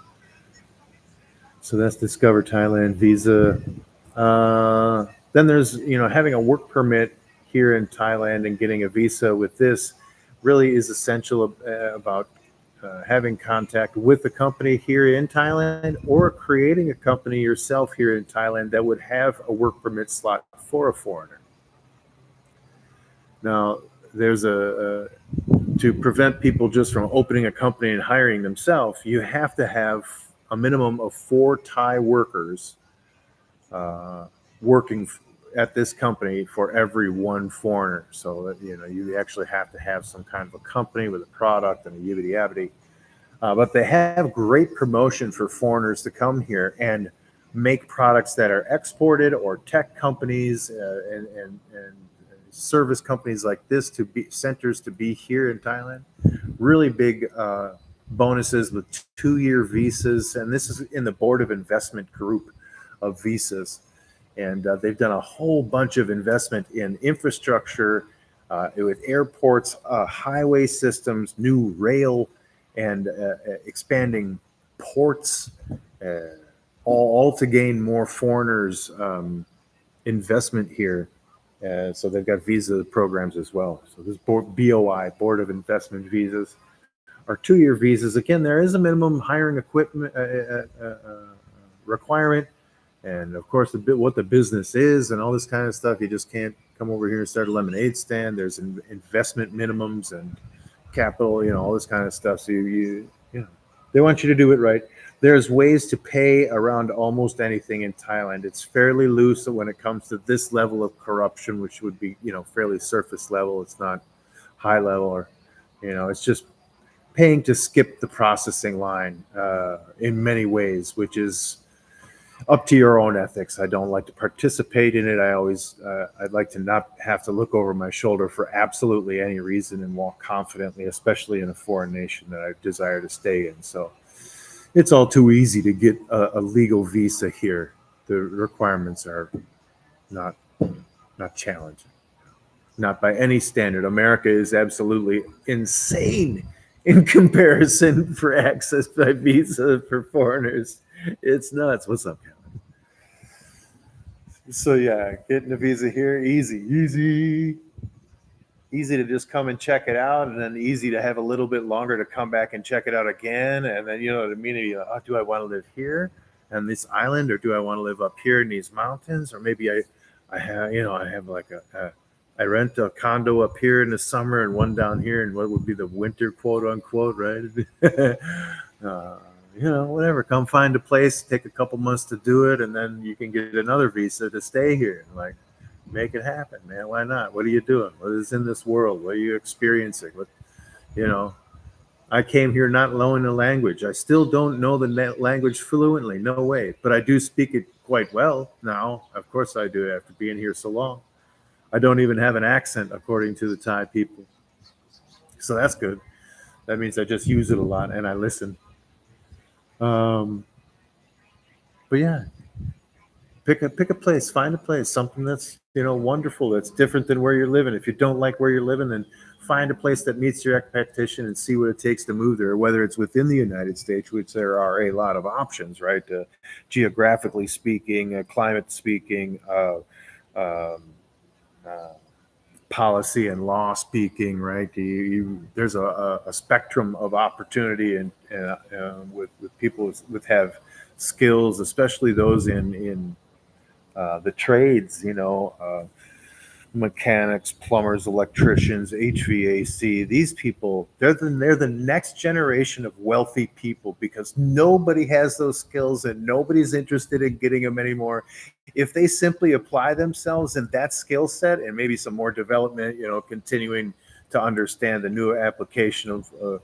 So that's Discover Thailand visa. Then there's having a work permit here in Thailand and getting a visa with this really is essential about having contact with a company here in Thailand or creating a company yourself here in Thailand that would have a work permit slot for a foreigner. Now, there's to prevent people just from opening a company and hiring themselves, you have to have a minimum of 4 Thai workers working at this company for every 1 foreigner. So you actually have to have some kind of a company with a product and a yibbity yabbity. But they have great promotion for foreigners to come here and make products that are exported, or tech companies and service companies like this to be centers to be here in Thailand. Really big bonuses with 2-year visas, and this is in the Board of Investment group of visas. And they've done a whole bunch of investment in infrastructure with airports, highway systems, new rail, and expanding ports, all to gain more foreigners' investment here. So they've got visa programs as well. So this BOI, Board of Investment Visas, are 2-year visas. Again, there is a minimum hiring equipment requirement, and of course, what the business is and all this kind of stuff. You just can't come over here and start a lemonade stand. There's investment minimums and capital, all this kind of stuff. So they want you to do it right. There's ways to pay around almost anything in Thailand. It's fairly loose when it comes to this level of corruption, which would be, fairly surface level. It's not high level, or, it's just paying to skip the processing line in many ways, which is up to your own ethics. I don't like to participate in it. I'd like to not have to look over my shoulder for absolutely any reason and walk confidently, especially in a foreign nation that I desire to stay in. So it's all too easy to get a legal visa here. The requirements are not challenging, not by any standard. America is absolutely insane in comparison for access by visa for foreigners. It's nuts. What's up, Kevin? So yeah, getting a visa here, easy to just come and check it out, and then easy to have a little bit longer to come back and check it out again. And then do I want to live here on this island, or do I want to live up here in these mountains, or maybe I have like I rent a condo up here in the summer and one down here in what would be the winter, quote unquote, right? Whatever. Come find a place, take a couple months to do it, and then you can get another visa to stay here. Like, make it happen, man. Why not? What are you doing? What is in this world? What are you experiencing? I came here not knowing the language. I still don't know the language fluently. No way. But I do speak it quite well now. Of course I do, after being here so long. I don't even have an accent, according to the Thai people. So that's good. That means I just use it a lot and I listen. But yeah, pick a place, find a place, something that's wonderful, that's different than where you're living. If you don't like where you're living, then find a place that meets your expectation and see what it takes to move there. Whether it's within the United States, which there are a lot of options, right? Geographically speaking, climate speaking, policy and law speaking, right? There's a spectrum of opportunity and with people with have skills, especially those in the trades, mechanics, plumbers, electricians, HVAC. These people, they're the next generation of wealthy people, because nobody has those skills and nobody's interested in getting them anymore. If they simply apply themselves in that skill set and maybe some more development, continuing to understand the new application of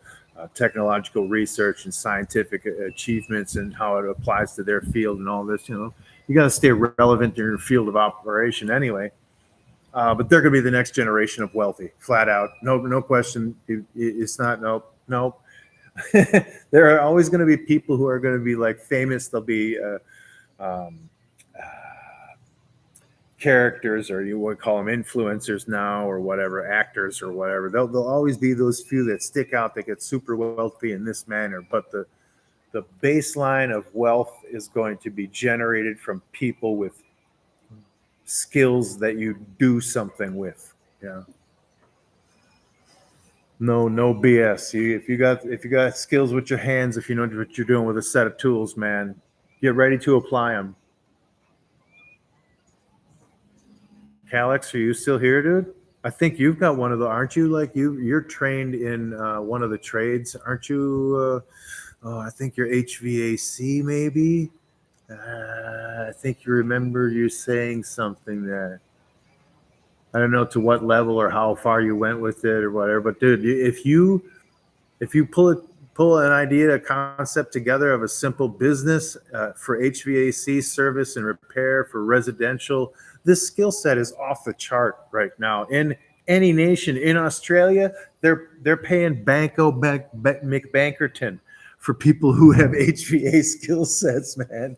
technological research and scientific achievements and how it applies to their field and all this, you got to stay relevant in your field of operation anyway. But they're going to be the next generation of wealthy, flat out. No question. It's not, nope. There are always going to be people who are going to be like famous. They'll be characters, or you would call them influencers now, or whatever, actors or whatever. There'll always be those few that stick out that get super wealthy in this manner. But the baseline of wealth is going to be generated from people with skills that you do something with. Yeah. No BS. If you got skills with your hands, if you know what you're doing with a set of tools, man, get ready to apply them. Calix, are you still here, dude? I think you've got one of the, aren't you? Like you're trained in one of the trades, aren't you? Oh, I think you're HVAC, maybe. I think you remember you saying something that I don't know to what level or how far you went with it or whatever. But dude, if you pull an idea, a concept together of a simple business for HVAC service and repair for residential, this skill set is off the chart right now. In any nation, in Australia, they're paying Banco McBankerton for people who have HVA skill sets, man.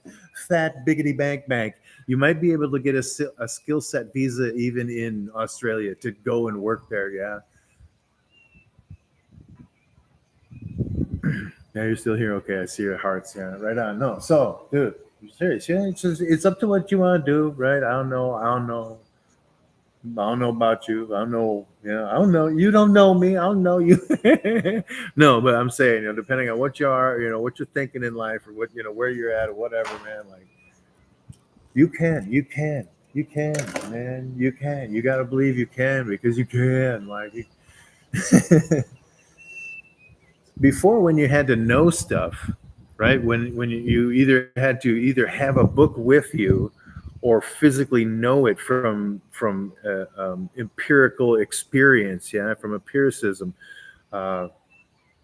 Fat biggity bank. You might be able to get a skill set visa even in Australia to go and work there. Yeah. Yeah, you're still here. Okay, I see your hearts. Yeah, right on. No, so, dude, I'm serious. Yeah, it's up to what you want to do, right? I don't know about you. I don't know. Yeah, I don't know. You don't know me. I don't know you. No, but I'm saying, depending on what you are, what you're thinking in life, or what where you're at, or whatever, man. Like, you can, man. You can. You got to believe you can because you can. Like. Before, when you had to know stuff, right, when you either had to either have a book with you or physically know it from empirical experience, yeah, from empiricism, uh,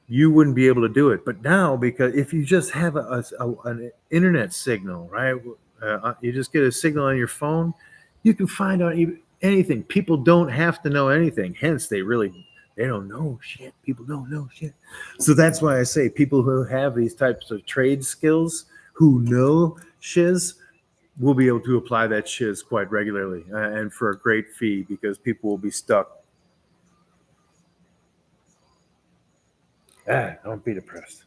you wouldn't be able to do it. But now, because if you just have an internet signal, right, you just get a signal on your phone, you can find out anything. People don't have to know anything. Hence, they don't know shit. People don't know shit. So that's why I say people who have these types of trade skills, who know shiz, will be able to apply that shiz quite regularly and for a great fee because people will be stuck. Don't be depressed.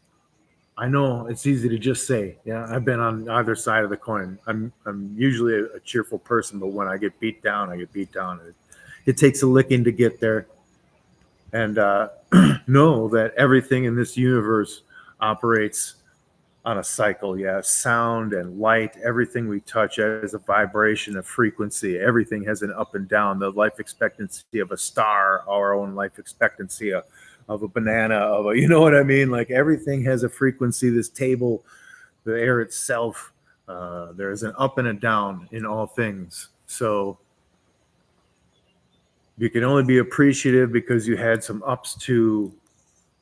I know it's easy to just say, yeah, I've been on either side of the coin. I'm usually a cheerful person, but when I get beat down, I get beat down. It takes a licking to get there. And know that everything in this universe operates on a cycle. Yeah, sound and light, everything we touch has a vibration, a frequency. Everything has an up and down. The life expectancy of a star, our own life expectancy of a banana, you know what I mean? Like everything has a frequency. This table, the air itself, there's an up and a down in all things. So you can only be appreciative because you had some ups to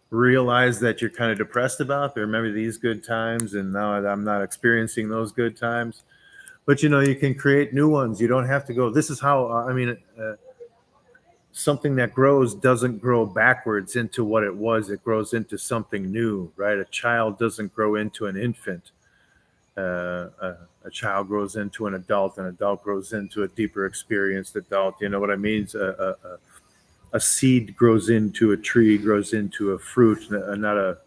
realize that you're kind of depressed about. Remember these good times, and now I'm not experiencing those good times. But you can create new ones. You don't have to go. This is how something that grows doesn't grow backwards into what it was. It grows into something new, right? A child doesn't grow into an infant. A child grows into an adult grows into a deeper experienced adult. You know what I mean? A seed grows into a tree, grows into a fruit, not a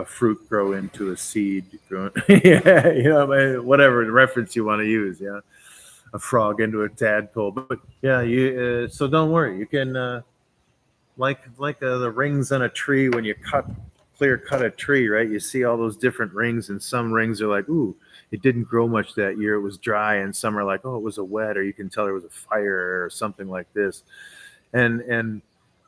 fruit grow into a seed. Yeah, whatever reference you want to use. Yeah, a frog into a tadpole. But yeah, so don't worry. You can like the rings on a tree when you clear cut a tree, right? You see all those different rings, and some rings are like, ooh, it didn't grow much that year. It was dry, and some are like, oh, it was a wet, or you can tell there was a fire or something like this. And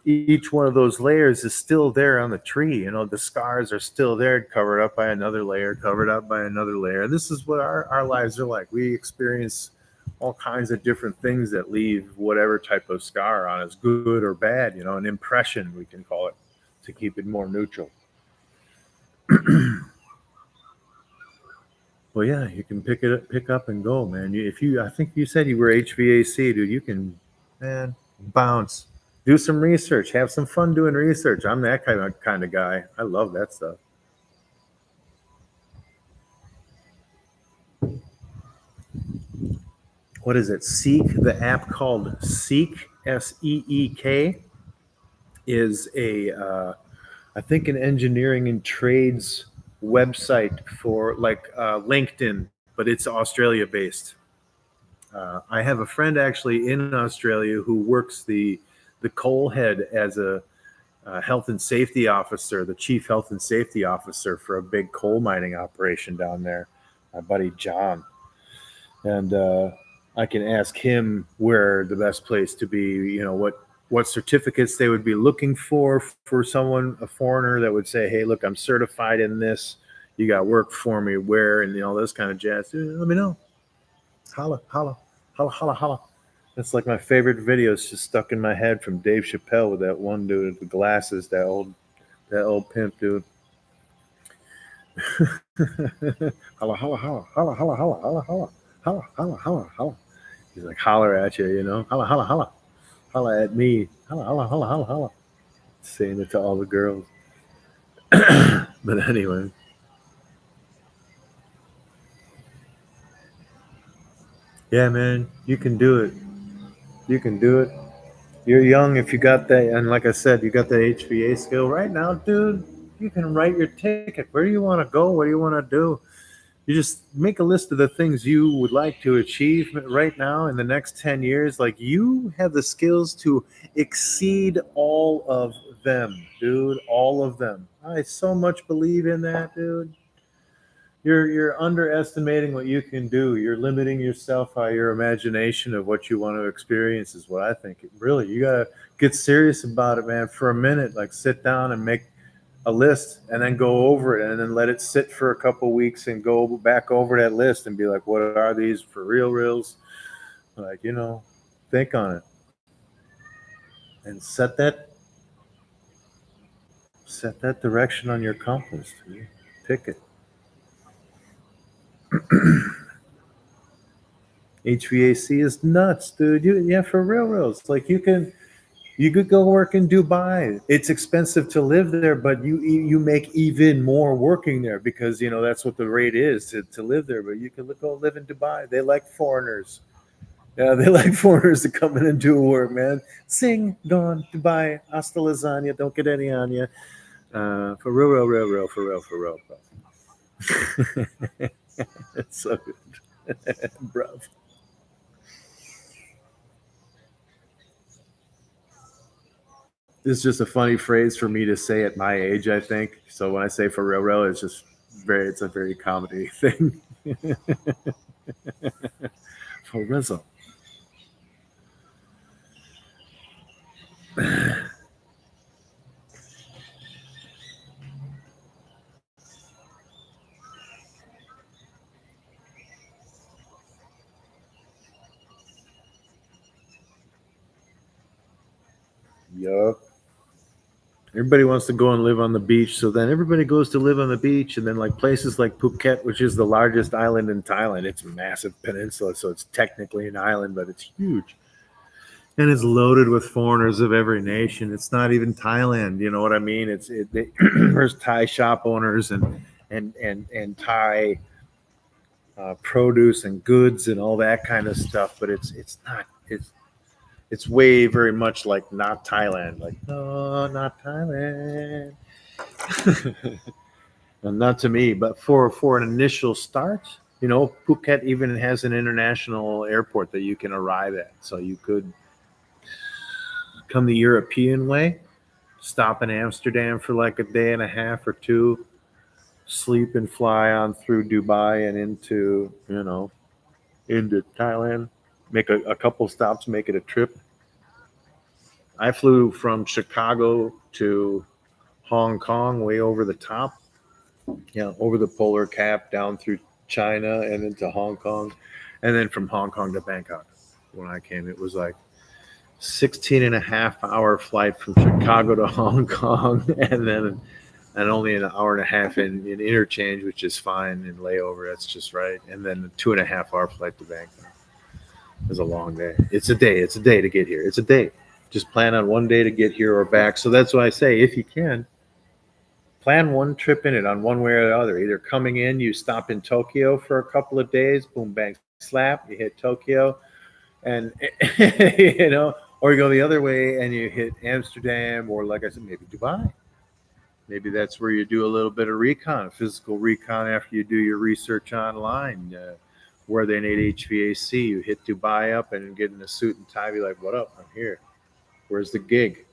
each one of those layers is still there on the tree. The scars are still there, covered up by another layer, covered up by another layer. And this is what our lives are like. We experience all kinds of different things that leave whatever type of scar on us, good or bad, an impression, we can call it, to keep it more neutral. Well, yeah, you can pick up and go, man. I think you said you were HVAC, dude. You can, man, bounce. Do some research. Have some fun doing research. I'm that kind of guy. I love that stuff. what is it? Seek, the app called Seek, SEEK, is I think an engineering and trades website for like LinkedIn, but it's Australia based. I have a friend actually in Australia who works the coal head as a health and safety officer, the chief health and safety officer for a big coal mining operation down there. My buddy John, and I can ask him where the best place to be. You know what certificates they would be looking for someone, a foreigner that would say, "Hey, look, I'm certified in this. You got work for me where?" And all this kind of jazz. Let me know. Holla, holla, holla, holla, holla. That's like my favorite video. It's just stuck in my head from Dave Chappelle with that one dude with the glasses, that old pimp dude. Holla, holla, holla, holla, holla, holla, holla, holla, holla, holla, holla, holla. He's like, holler at you, holla, holla, holla, holla at me, holla, holla, holla, holla, holla. Saying it to all the girls. But anyway. Yeah, man, you can do it. You can do it. You're young if you got that, and like I said, you got that HVA skill right now, dude. You can write your ticket. Where do you want to go? What do you want to do? You just make a list of the things you would like to achieve right now in the next 10 years. Like, you have the skills to exceed all of them, dude. All of them. I so much believe in that, dude. You're underestimating what you can do. You're limiting yourself by your imagination of what you want to experience is what I think. Really, you gotta get serious about it, man, for a minute. Like, sit down and make a list and then go over it and then let it sit for a couple weeks and go back over that list and be like, what are these for reals? Like, think on it and set that direction on your compass. Dude. Pick it. HVAC is nuts, dude. Yeah, for real. It's like you could go work in Dubai. It's expensive to live there, but you make even more working there because that's what the rate is to live there. But you can go live in Dubai. They like foreigners. Yeah, they like foreigners to come in and do work, man. Sing, gone, Dubai, hasta lasagna. Don't get any on you. For real, for real. It's so good, bro. It's just a funny phrase for me to say at my age, I think. So when I say for real, it's a very comedy thing. For real. Yup. Everybody wants to go and live on the beach, so then everybody goes to live on the beach, and then like places like Phuket, which is the largest island in Thailand, it's a massive peninsula, so it's technically an island, but it's huge, and it's loaded with foreigners of every nation. It's not even Thailand, you know what I mean? There's Thai shop owners and Thai produce and goods and all that kind of stuff, but it's way very much like not Thailand. Like, no, not Thailand. And not to me, but for an initial start, Phuket even has an international airport that you can arrive at. So you could come the European way, stop in Amsterdam for like a day and a half or two, sleep and fly on through Dubai and into Thailand, make a couple stops, make it a trip. I flew from Chicago to Hong Kong, way over the top, over the polar cap, down through China and into Hong Kong. And then from Hong Kong to Bangkok. When I came, it was like 16 and a half hour flight from Chicago to Hong Kong. And only an hour and a half in interchange, which is fine, in layover. That's just right. And then a 2.5 hour flight to Bangkok. It was a long day. It's a day. It's a day to get here. It's a day. Just plan on one day to get here or back. So that's why I say, if you can, plan one trip in it on one way or the other. Either coming in, you stop in Tokyo for a couple of days, boom, bang, slap, you hit Tokyo, and you know, or you go the other way and you hit Amsterdam, or like I said, maybe Dubai. Maybe that's where you do a little bit of recon, physical recon, after you do your research online. Where they need HVAC, you hit Dubai up and get in a suit and tie. Be like, "What up? I'm here. Where's the gig?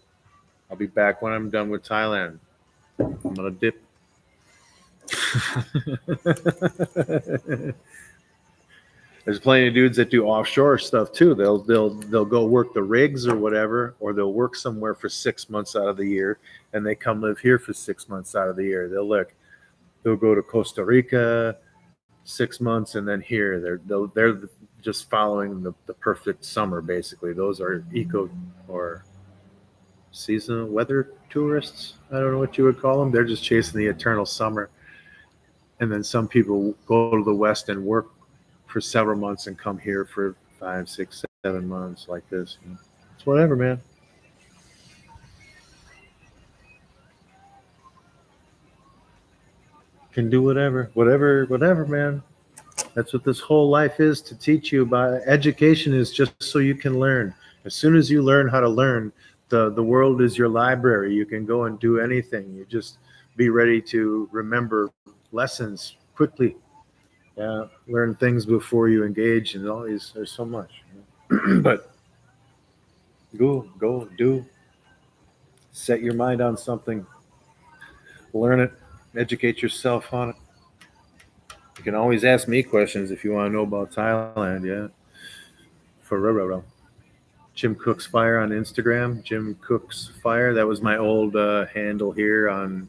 I'll be back when I'm done with Thailand. I'm gonna dip." There's plenty of dudes that do offshore stuff too. They'll go work the rigs or whatever, or they'll work somewhere for 6 months out of the year, and they come live here for 6 months out of the year. They'll go to Costa Rica 6 months, and then here they're just following the perfect summer basically. Those are eco or seasonal weather tourists. I don't know what you would call them. They're just chasing the eternal summer. And then some people go to the West and work for several months and come here for 5, 6, 7 months like this. It's whatever, man. Can do whatever, man. That's what this whole life is, to teach you about. Education is just so you can learn. As soon as you learn how to learn, the world is your library. You can go and do anything. You just be ready to remember lessons quickly. Yeah, learn things before you engage, and all these. There's so much, but go do. Set your mind on something. Learn it. Educate yourself on it. You can always ask me questions if you want to know about Thailand. Yeah, for real. Jim Cooks Fire on Instagram. Jim Cooks Fire. That was my old handle here on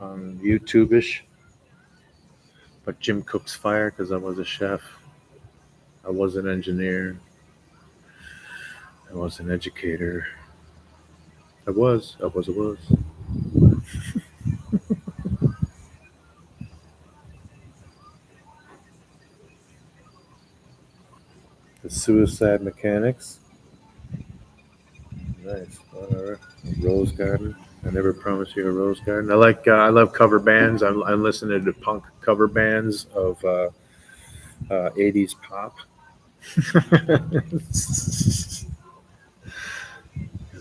YouTube-ish. But Jim Cooks Fire, because I was a chef. I was an engineer. I was an educator. I was. The Suicide Mechanics. Nice. Whatever. Rose Garden. I never promised you a rose garden. I love cover bands. I'm listening to punk cover bands of 80s pop.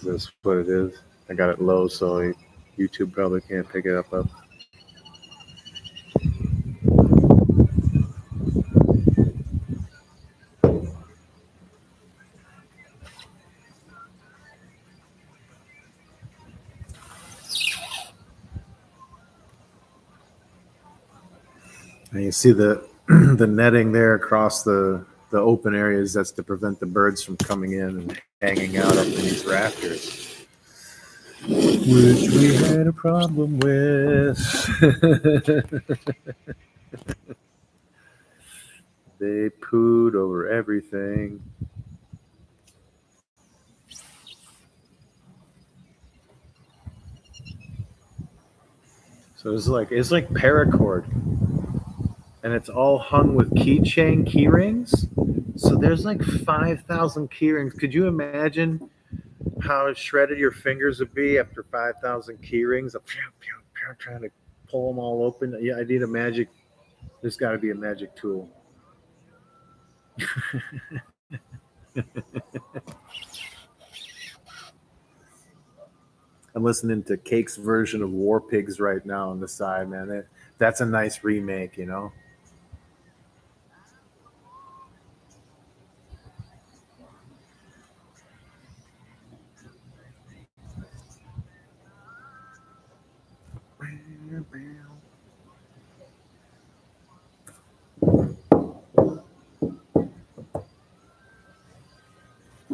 That's what it is. I got it low, so YouTube probably can't pick it up. And you see the the netting there across the open areas. That's to prevent the birds from coming in and hanging out up in these rafters, which we had a problem with. They pooed over everything. So it's like paracord, and it's all hung with key rings. So there's like 5,000 key rings. Could you imagine how shredded your fingers would be after 5,000 key rings? I'm trying to pull them all open. Yeah, I need a magic. There's got to be a magic tool. I'm listening to Cake's version of War Pigs right now on the side, man. That's a nice remake, you know?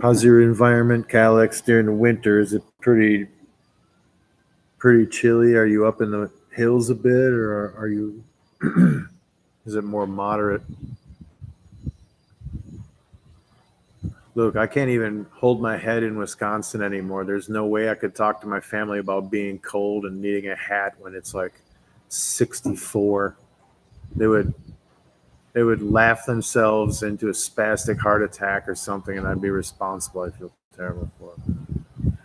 How's your environment, Calyx, during the winter? Is it pretty chilly? Are you up in the hills a bit, or are you? Is it more moderate? Look, I can't even hold my head in Wisconsin anymore. There's no way I could talk to my family about being cold and needing a hat when it's like 64. They would laugh themselves into a spastic heart attack or something, and I'd be responsible. I feel terrible for them.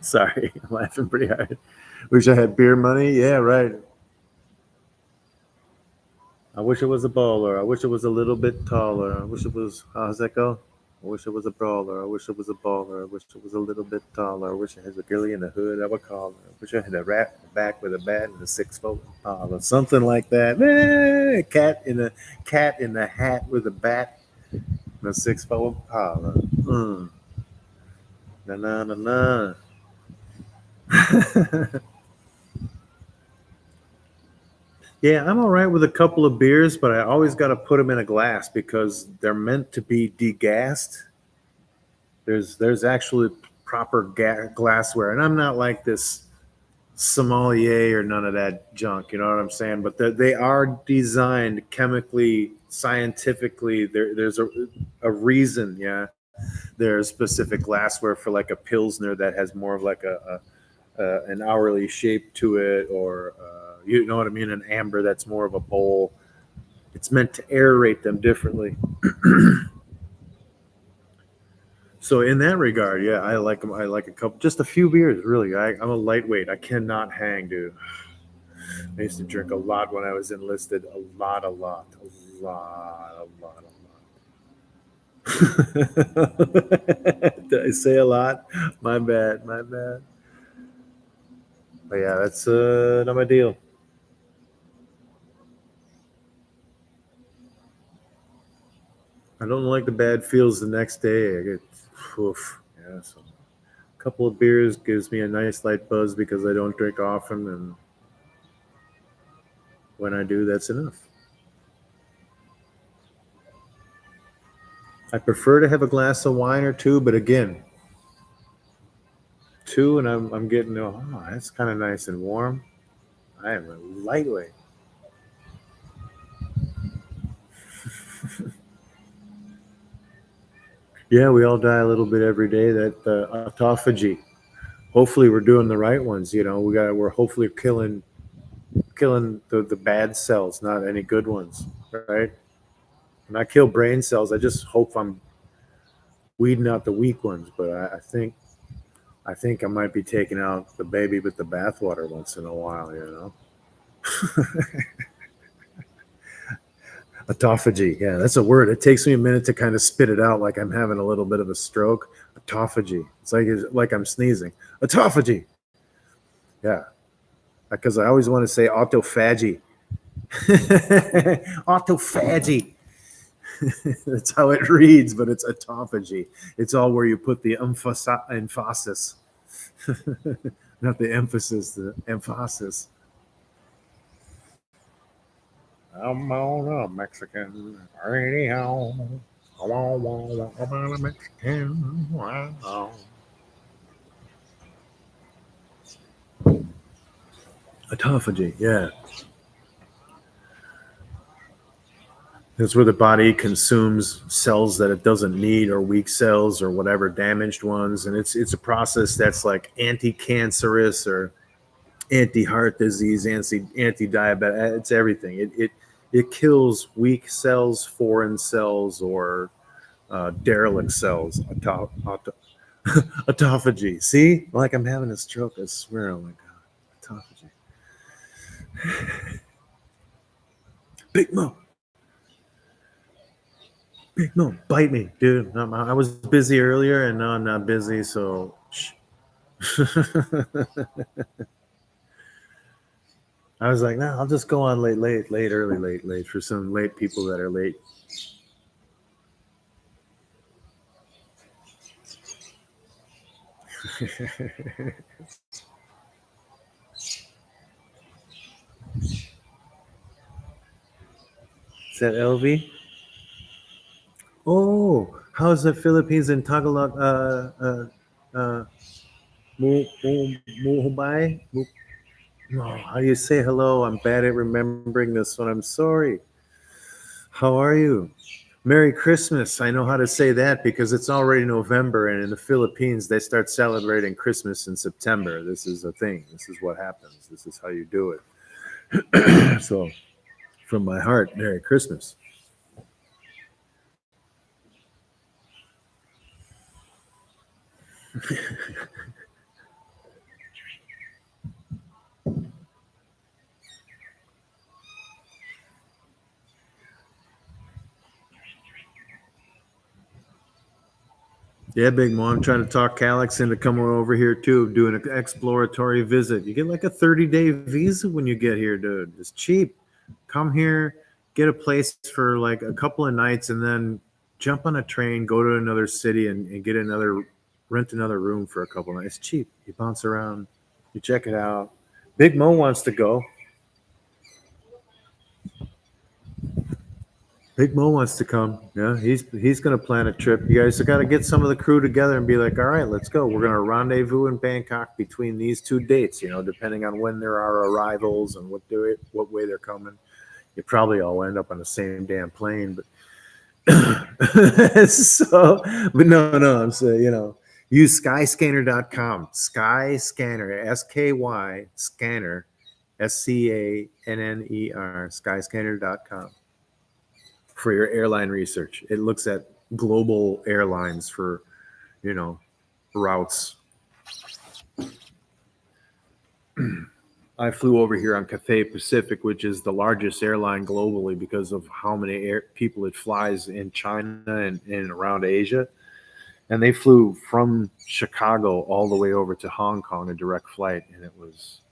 Sorry, I'm laughing pretty hard. Wish I had beer money. Yeah, right. I wish it was a baller. I wish it was a little bit taller. I wish it was. How's that go? I wish it was a brawler. I wish it was a baller. I wish it was a little bit taller. I wish I had a girlie in the hood. I would call her. I wish I had a rat in the back with a bat and a 6 foot or something like that. Cat in the hat with a bat and a 6 foot parlor. Na na na na. Yeah, I'm all right with a couple of beers, but I always got to put them in a glass because they're meant to be degassed. There's actually proper glassware, and I'm not like this sommelier or none of that junk. You know what I'm saying? But they are designed chemically, scientifically. There's a reason. Yeah, there's specific glassware for like a pilsner that has more of like an hourly shape to it, or you know what I mean, an amber that's more of a bowl. It's meant to aerate them differently. So in that regard, yeah, I like them. I like a couple, just a few beers, really. I'm a lightweight. I cannot hang, dude. I used to drink a lot when I was enlisted. A lot, a lot, a lot, a lot, a lot. Did I say a lot? My bad, my bad. But yeah, that's not my deal. I don't like the bad feels the next day. I get, oof, yeah. So a couple of beers gives me a nice light buzz because I don't drink often, and when I do, that's enough. I prefer to have a glass of wine or two, but again, two, and I'm getting oh, that's kind of nice and warm. I am a lightweight. Yeah, we all die a little bit every day. That autophagy. Hopefully, we're doing the right ones. You know, we're hopefully killing the bad cells, not any good ones, right? When I kill brain cells, I just hope I'm weeding out the weak ones. But I think I might be taking out the baby with the bathwater once in a while. You know. Autophagy. Yeah, that's a word. It takes me a minute to kind of spit it out like I'm having a little bit of a stroke. Autophagy. It's like I'm sneezing. Autophagy. Yeah, because I always want to say autophagy. Autophagy. That's how it reads, but it's autophagy. It's all where you put the emphasis, not the emphasis, the emphasis. I'm on a Mexican radio. I'm on a Mexican radio. Autophagy, yeah. That's where the body consumes cells that it doesn't need or weak cells or whatever damaged ones, and it's a process that's like anti-cancerous or anti-heart disease, anti-diabetic. It's everything. It kills weak cells, foreign cells, or derelict cells. Autophagy. See, like I'm having a stroke. I swear. Oh my god, autophagy. Big Mo, Big Mo, bite me, dude. I was busy earlier, and now I'm not busy. So, I was like, nah, I'll just go on late, late, late, early, late, late for some late people that are late. Is that LV? Oh, how's the Philippines in Tagalog? Uh, Muhubay? No, how do you say hello? I'm bad at remembering this one. I'm sorry. How are you? Merry Christmas. I know how to say that because it's already November, and in the Philippines, they start celebrating Christmas in September. This is a thing. This is what happens. This is how you do it. So, from my heart, Merry Christmas. Yeah, Big Mo. I'm trying to talk Calix into coming over here too, doing an exploratory visit. You get like a 30-day visa when you get here, dude. It's cheap. Come here, get a place for like a couple of nights, and then jump on a train, go to another city, and get rent another room for a couple of nights. It's cheap. You bounce around, you check it out. Big Mo wants to go. Big Mo wants to come. Yeah, he's going to plan a trip. You guys got to get some of the crew together and be like, all right, let's go. We're going to rendezvous in Bangkok between these two dates. Depending on when there are arrivals and what way they're coming. You probably all end up on the same damn plane, but so, but no, I'm saying use skyscanner.com. Skyscanner, SKY scanner, SCANNER, skyscanner.com for your airline research. It looks at global airlines for, routes. I flew over here on Cathay Pacific, which is the largest airline globally because of how many people it flies in China and around Asia. And they flew from Chicago all the way over to Hong Kong, a direct flight, and it was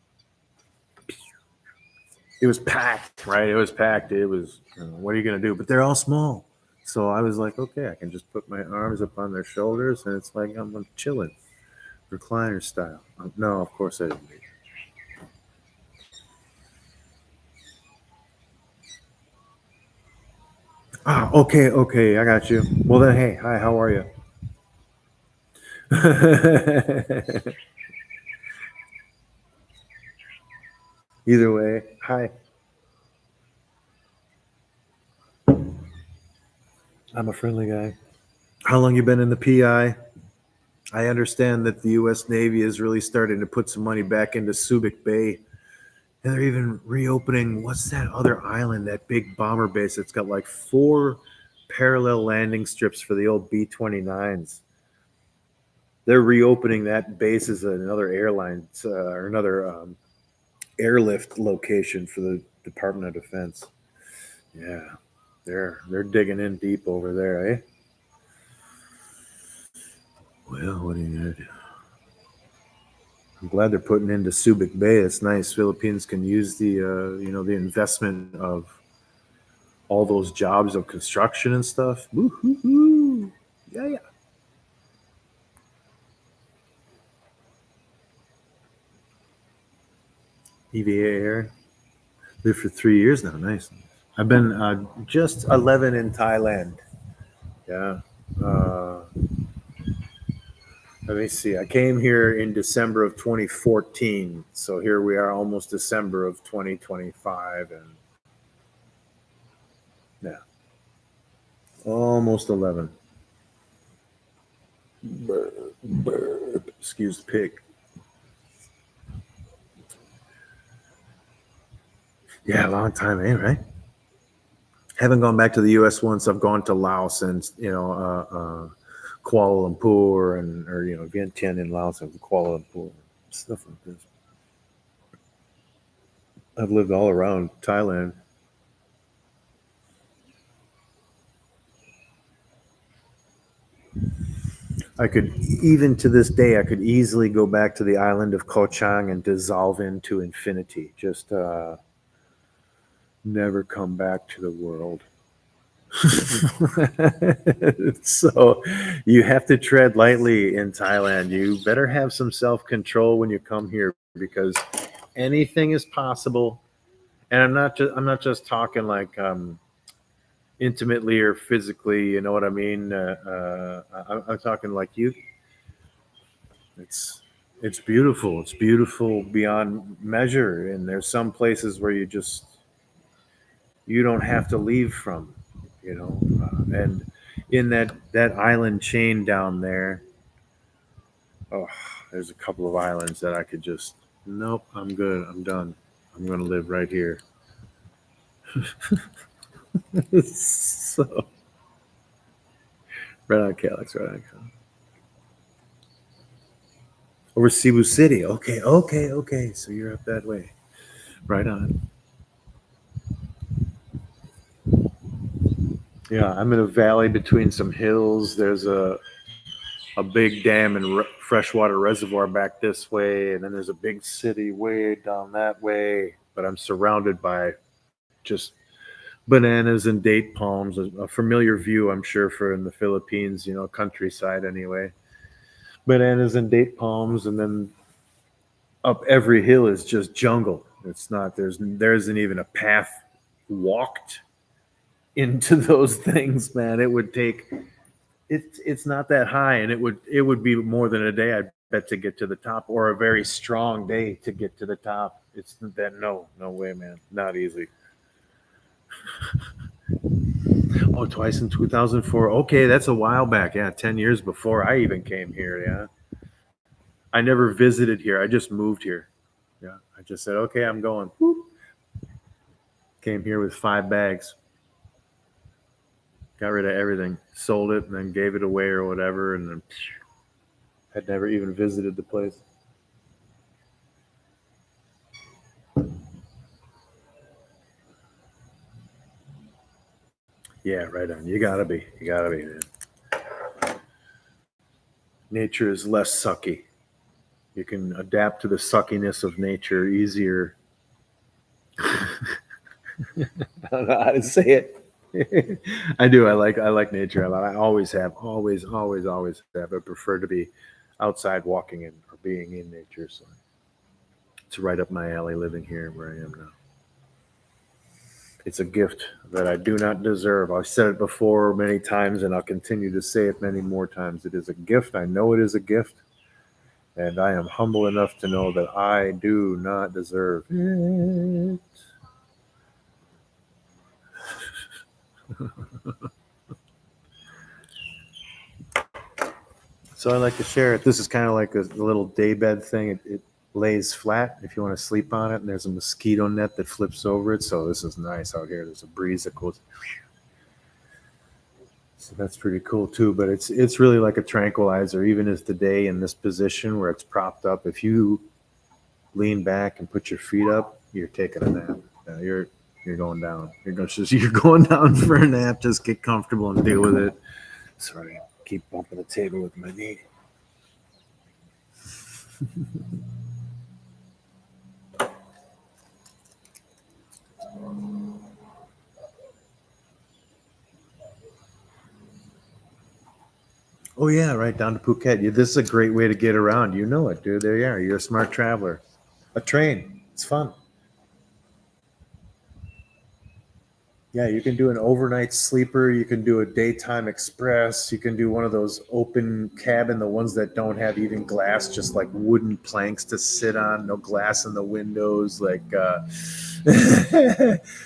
packed, right? It was packed. It was, what are you going to do? But they're all small. So I was like, okay, I can just put my arms up on their shoulders, and it's like I'm chilling, recliner style. No, of course I didn't. Ah, okay, I got you. Well then, hey, hi, how are you? Either way, hi. I'm a friendly guy. How long you been in the PI? I understand that the U.S. Navy is really starting to put some money back into Subic Bay. And they're even reopening, what's that other island, that big bomber base that's got like 4 parallel landing strips for the old B 29s. They're reopening that base as another airline or another airlift location for the Department of Defense. Yeah, they're digging in deep over there, eh? Well, what are you gonna do? I'm glad they're putting into Subic Bay. It's nice. Philippines can use the investment of all those jobs of construction and stuff. Woo-hoo-hoo. Yeah, yeah. EVA Air. Lived for 3 years now. Nice. I've been just 11 in Thailand. Yeah. Uh, Let me see. I came here in December of 2014. So here we are almost December of 2025. And yeah, almost 11. Burp, burp. Excuse the pig. Yeah, a long time, eh? Right? Haven't gone back to the U.S. once. I've gone to Laos and Kuala Lumpur and or Vientiane in Laos and Kuala Lumpur, stuff like this. I've lived all around Thailand. I could even to this day I could easily go back to the island of Koh Chang and dissolve into infinity. Just never come back to the world. So you have to tread lightly in Thailand. You better have some self control when you come here because anything is possible. And I'm not just talking like intimately or physically. You know what I mean? I'm talking like you. It's it's beautiful. It's beautiful beyond measure. And there's some places where you don't have to leave from. And in that island chain down there, oh, there's a couple of islands that I could just nope. I'm good. I'm done. I'm gonna live right here. So right on Calyx, right on Calyx. Over Cebu City. Okay. So you're up that way. Right on. Yeah, I'm in a valley between some hills. There's a a big dam and freshwater reservoir back this way, and then there's a big city way down that way. But I'm surrounded by just bananas and date palms. A familiar view, I'm sure, for in the Philippines, countryside anyway. Bananas and date palms, and then up every hill is just jungle. It's not there isn't even a path walked into those things, man. It would take it's not that high, and it would be more than a day, I bet, to get to the top, or a very strong day to get to the top. It's that no way, man. Not easy. Oh, twice in 2004. Okay, that's a while back. Yeah, 10 years before I even came here. Yeah. I never visited here. I just moved here. Yeah. I just said, okay, I'm going. Came here with 5 bags. Got rid of everything. Sold it and then gave it away or whatever. And then had never even visited the place. Yeah, right on. You gotta be. You gotta be, man. Nature is less sucky. You can adapt to the suckiness of nature easier. I don't know how to say it. I do. I like nature a lot. I always have. Always have. I prefer to be outside walking in or being in nature. So it's right up my alley living here where I am now. It's a gift that I do not deserve. I've said it before many times, and I'll continue to say it many more times. It is a gift. I know it is a gift. And I am humble enough to know that I do not deserve it. So I like to share it. This is kind of like a little daybed thing. It lays flat if you want to sleep on it, and there's a mosquito net that flips over it. So this is nice out here. There's a breeze that goes. So that's pretty cool too. But it's really like a tranquilizer, even as the day in this position where it's propped up. If you lean back and put your feet up, you're taking a nap. You're going down. You're going down for a nap. Just get comfortable and deal with it. Sorry, keep bumping the table with my knee. Oh yeah, right down to Phuket. This is a great way to get around. You know it, dude. There you are. You're a smart traveler. A train. It's fun. Yeah, you can do an overnight sleeper. You can do a daytime express. You can do one of those open cabin, the ones that don't have even glass, just like wooden planks to sit on, no glass in the windows. Like,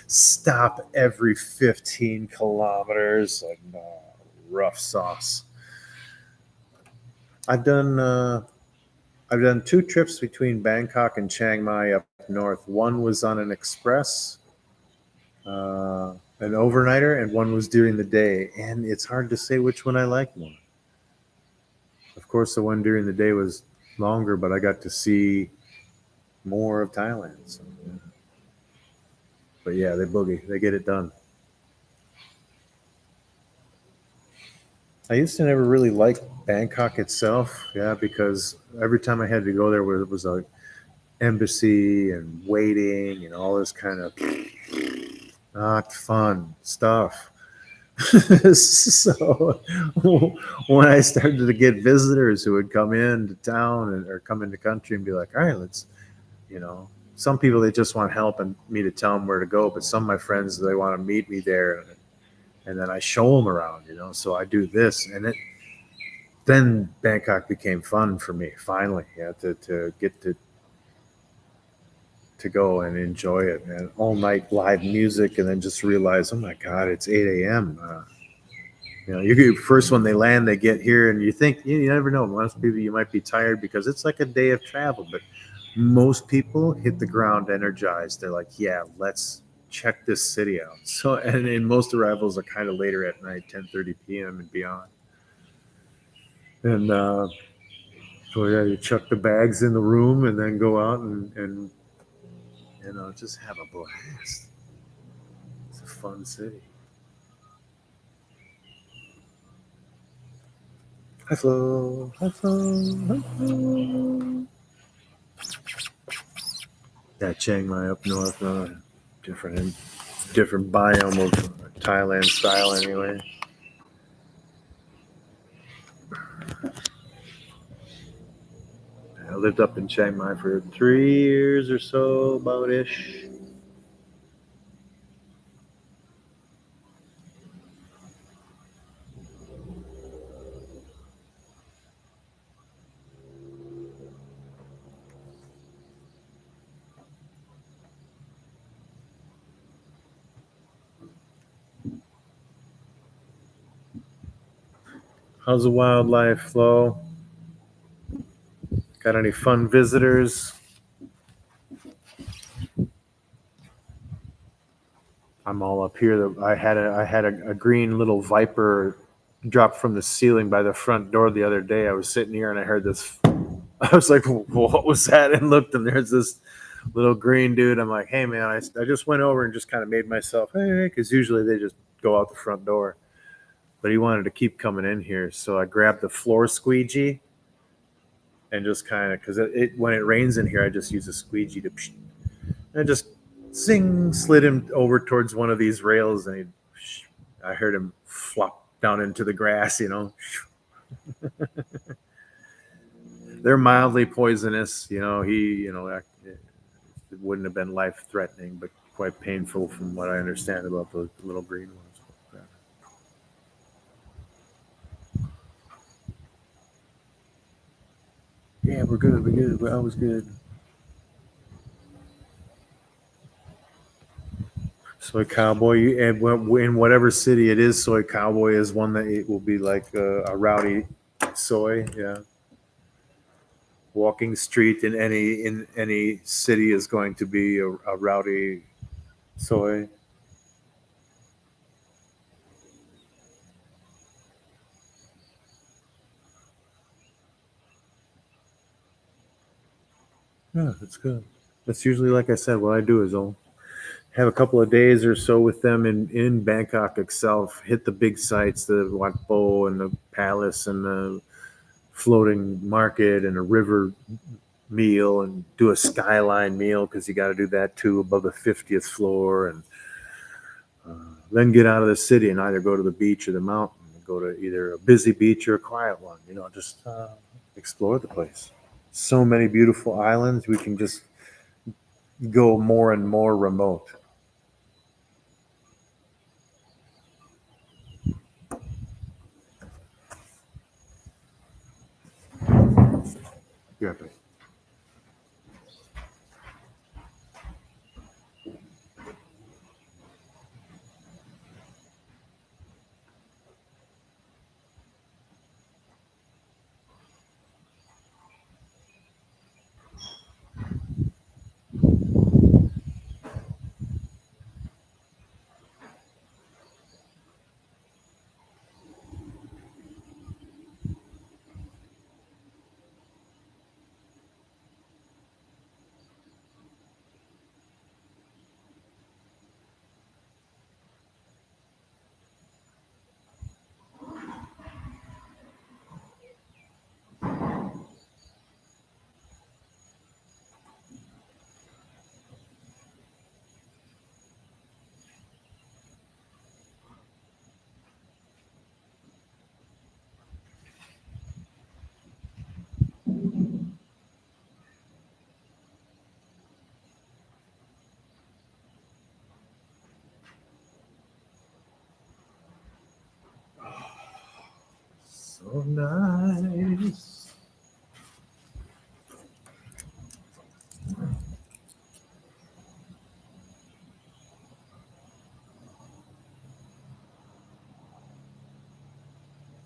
stop every 15 kilometers. Like, no, rough sauce. I've done. I've done 2 trips between Bangkok and Chiang Mai up north. One was on an express, an overnighter, and one was during the day. And it's hard to say which one I like more. Of course, the one during the day was longer, but I got to see more of Thailand. So, yeah. But yeah, they boogie. They get it done. I used to never really like Bangkok itself, yeah, because every time I had to go there, was a embassy and waiting and all this kind of not fun stuff. So when I started to get visitors who would come into town or come into country and be like, all right, let's, some people, they just want help and me to tell them where to go. But some of my friends, they want to meet me there, and then I show them around, so I do this. And then Bangkok became fun for me finally, yeah, to get to go and enjoy it, and all night live music, and then just realize, oh my God, it's 8 a.m. You first when they land, they get here, and you think you never know. Most people, you might be tired because it's like a day of travel, but most people hit the ground energized. They're like, yeah, let's check this city out. So, and most arrivals are kind of later at night, 10:30 p.m. and beyond. And so yeah, you chuck the bags in the room and then go out and just have a blast. It's a fun city. Hi, Flo. Hi, Flo. Hi, Flo. Yeah, Chiang Mai up north, different biome of Thailand style anyway. I lived up in Chiang Mai for 3 years or so, about ish. How's the wildlife, Flo? Got any fun visitors? I'm all up here. I had a green little viper drop from the ceiling by the front door the other day. I was sitting here and I heard this. I was like, "What was that?" And looked, and there's this little green dude. I'm like, "Hey, man!" I just went over and just kind of made myself, "Hey," because usually they just go out the front door. But he wanted to keep coming in here, so I grabbed the floor squeegee and just kind of because when it rains in here, I just use a squeegee to and just slid him over towards one of these rails, and I heard him flop down into the grass. They're mildly poisonous. It wouldn't have been life threatening, but quite painful from what I understand about the little green ones. Yeah, we're good. We're good. We're always good. Soy Cowboy, and in whatever city it is, Soy Cowboy is one that it will be like a rowdy soy. Yeah, walking street in any city is going to be a rowdy soy. Yeah, that's good. That's usually, like I said, what I do is I'll have a couple of days or so with them in Bangkok itself, hit the big sites, the Wat Po and the palace and the floating market and a river meal, and do a skyline meal because you got to do that too above the 50th floor, and then get out of the city and either go to the beach or the mountain, go to either a busy beach or a quiet one, just explore the place. So many beautiful islands, we can just go more and more remote. Yeah. So nice.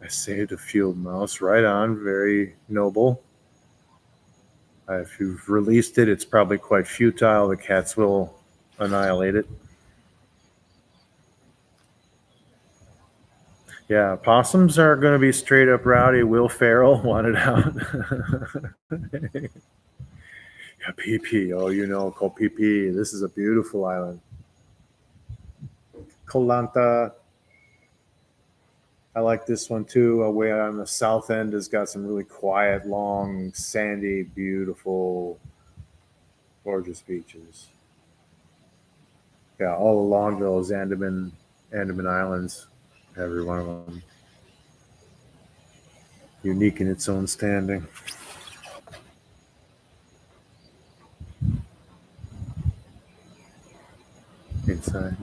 I saved a field mouse. Right on. Very noble. If you've released it, it's probably quite futile. The cats will annihilate it. Yeah, possums are going to be straight up rowdy. Will Ferrell wanted out. Yeah, PP. Oh, called PP. This is a beautiful island. Koh Lanta. I like this one too. Way out on the south end has got some really quiet, long, sandy, beautiful, gorgeous beaches. Yeah, all along those Andaman Islands, every one of them unique in its own standing. Inside.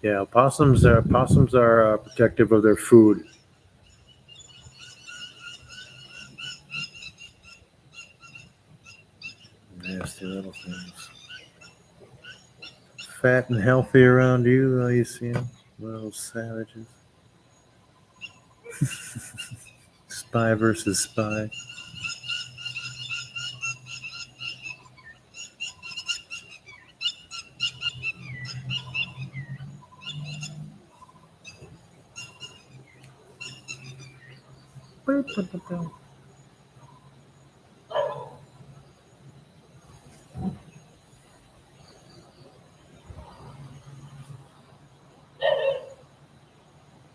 Yeah, possums are protective of their food. Nasty little things. Fat and healthy around you, you see them, little savages. Spy versus spy.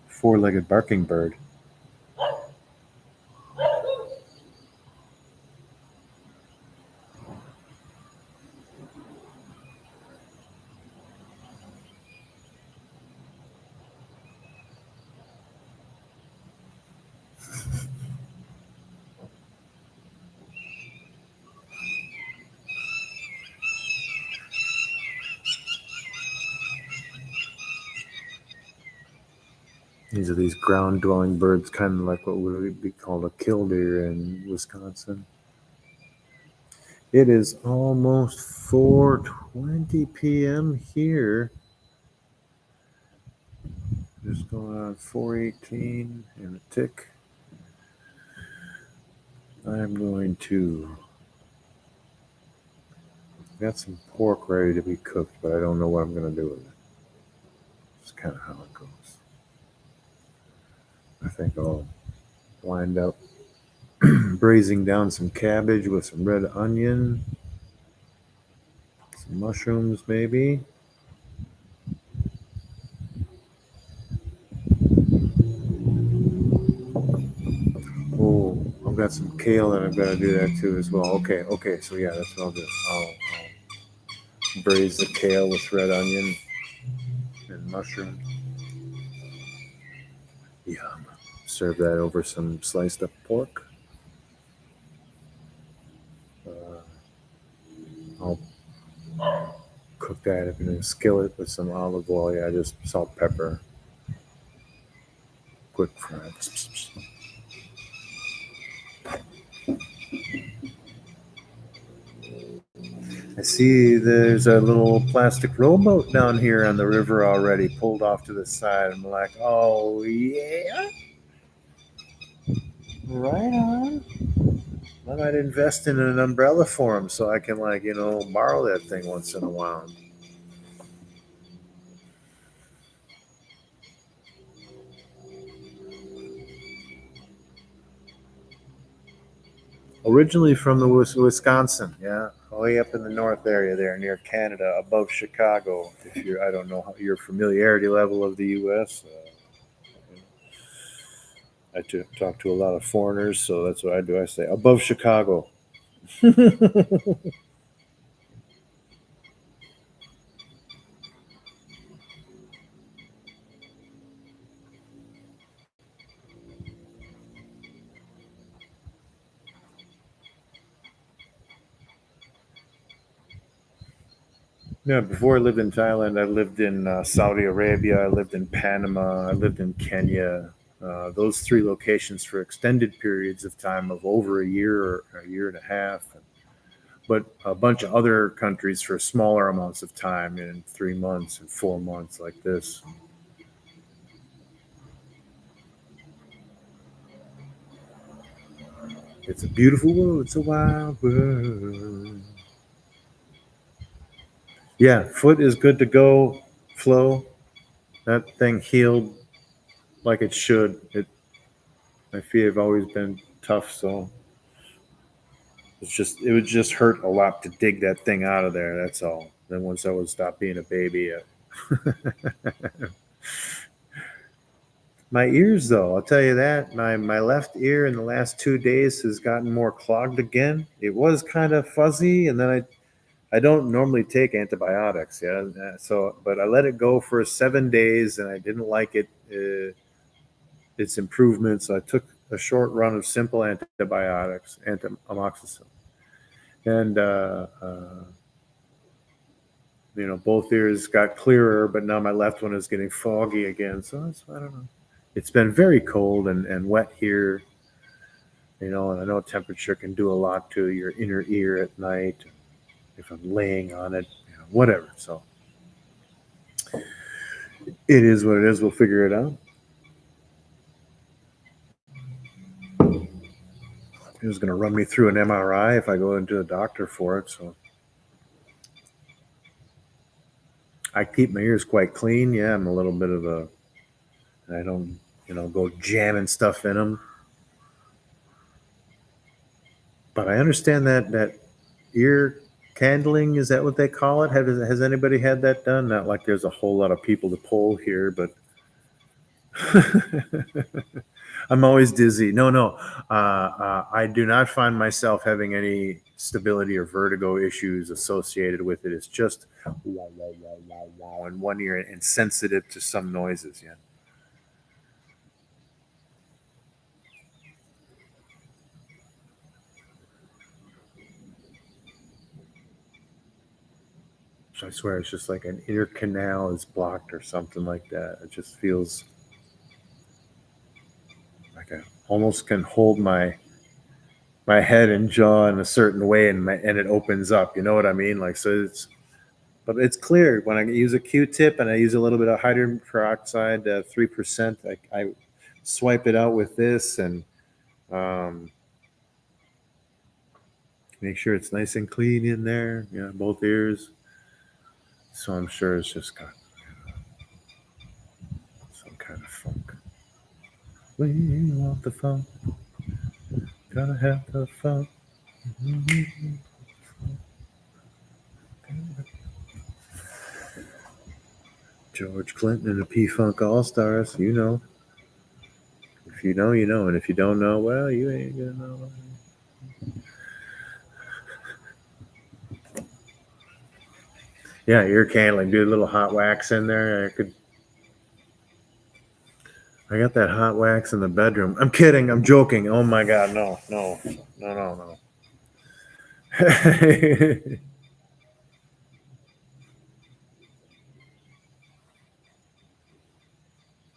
Four-legged barking bird. These are these ground-dwelling birds, kind of like what would be called a killdeer in Wisconsin. It is almost 4:20 p.m. here. Just going on 4:18 and a tick. I'm going to. Got some pork ready to be cooked, but I don't know what I'm going to do with it. It's kind of how it goes. I think I'll wind up braising down some cabbage with some red onion, some mushrooms maybe. Oh, I've got some kale and I've got to do that too as well. Okay. So yeah, that's what I'll do. I'll braise the kale with red onion and mushroom. Yum. Serve that over some sliced up pork. I'll cook that up in a skillet with some olive oil. Yeah, just salt, pepper. Quick fry. I see there's a little plastic rowboat down here on the river already, pulled off to the side. I'm like, oh yeah, right on. I might invest in an umbrella for him so I can, borrow that thing once in a while. Originally from the Wisconsin, yeah, way up in the north area there near Canada, above Chicago. If you're, I don't know how your familiarity level of the U.S. I talk to a lot of foreigners, so that's what I do. I say above Chicago. Yeah, before I lived in Thailand, I lived in Saudi Arabia, I lived in Panama, I lived in Kenya. Those three locations for extended periods of time of over a year or a year and a half, but a bunch of other countries for smaller amounts of time in 3 months and 4 months, like this. It's a beautiful world, it's a wild world. Yeah, foot is good to go, Flo. That thing healed like it should. My feet have always been tough, so it would just hurt a lot to dig that thing out of there. That's all. Then once I would stop being a baby, my ears, though, I'll tell you that my left ear in the last 2 days has gotten more clogged again. It was kind of fuzzy, and then I don't normally take antibiotics, yeah. So, but I let it go for 7 days, and I didn't like it. Its improvement. So I took a short run of simple antibiotics, amoxicillin, and both ears got clearer, but now my left one is getting foggy again. So I don't know. It's been very cold and wet here, and I know temperature can do a lot to your inner ear at night. If I'm laying on it, whatever. So it is what it is. We'll figure it out. He was going to run me through an MRI if I go into the doctor for it. So I keep my ears quite clean. Yeah, I'm a little bit of I don't, go jamming stuff in them. But I understand that ear candling, is that what they call it? Has anybody had that done? Not like there's a whole lot of people to poll here, but I'm always dizzy. No. I do not find myself having any stability or vertigo issues associated with it. It's just wow, wow, wow, wow, wow in one ear and sensitive to some noises. Yeah. So I swear it's just like an ear canal is blocked or something like that. It just feels like I almost can hold my head and jaw in a certain way, and it opens up. You know what I mean? Like, so but it's clear when I use a Q-tip and I use a little bit of hydrogen peroxide, 3%. I swipe it out with this and um, make sure it's nice and clean in there. Yeah, both ears. So I'm sure it's just got some kind of funk. We want the funk. Gotta have the funk. George Clinton and the P-Funk All-Stars, you know. If you know, you know. And if you don't know, well, you ain't gonna know. Yeah, ear candling. Do a little hot wax in there. I got that hot wax in the bedroom. I'm kidding. I'm joking. Oh my God. No.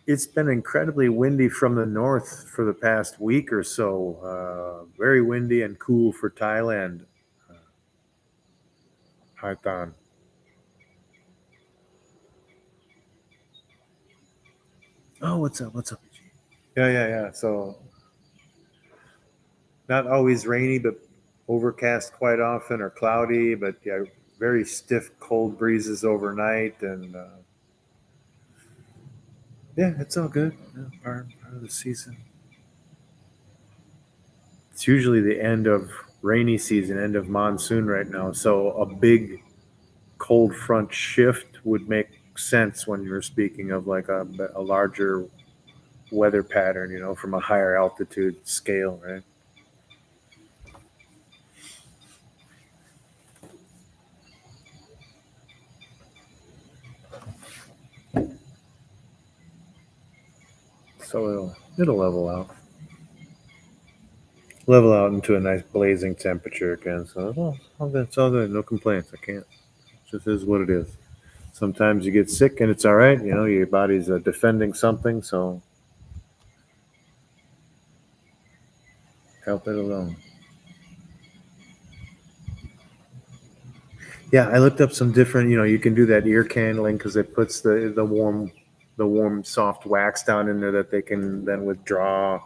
It's been incredibly windy from the north for the past week or so. Very windy and cool for Thailand. Uh, Haitan. Oh, what's up? What's up? Yeah. So not always rainy, but overcast quite often or cloudy. But yeah, very stiff, cold breezes overnight, and yeah, it's all good. Yeah, part of the season. It's usually the end of rainy season, end of monsoon right now. So a big cold front shift would make sense when you're speaking of like a larger weather pattern, from a higher altitude scale, right? So it'll level out into a nice blazing temperature again. So it's all good. No complaints. I can't. It just is what it is. Sometimes you get sick and it's all right. Your body's defending something. So help it alone. Yeah, I looked up some different. You can do that ear candling because it puts the warm soft wax down in there that they can then withdraw.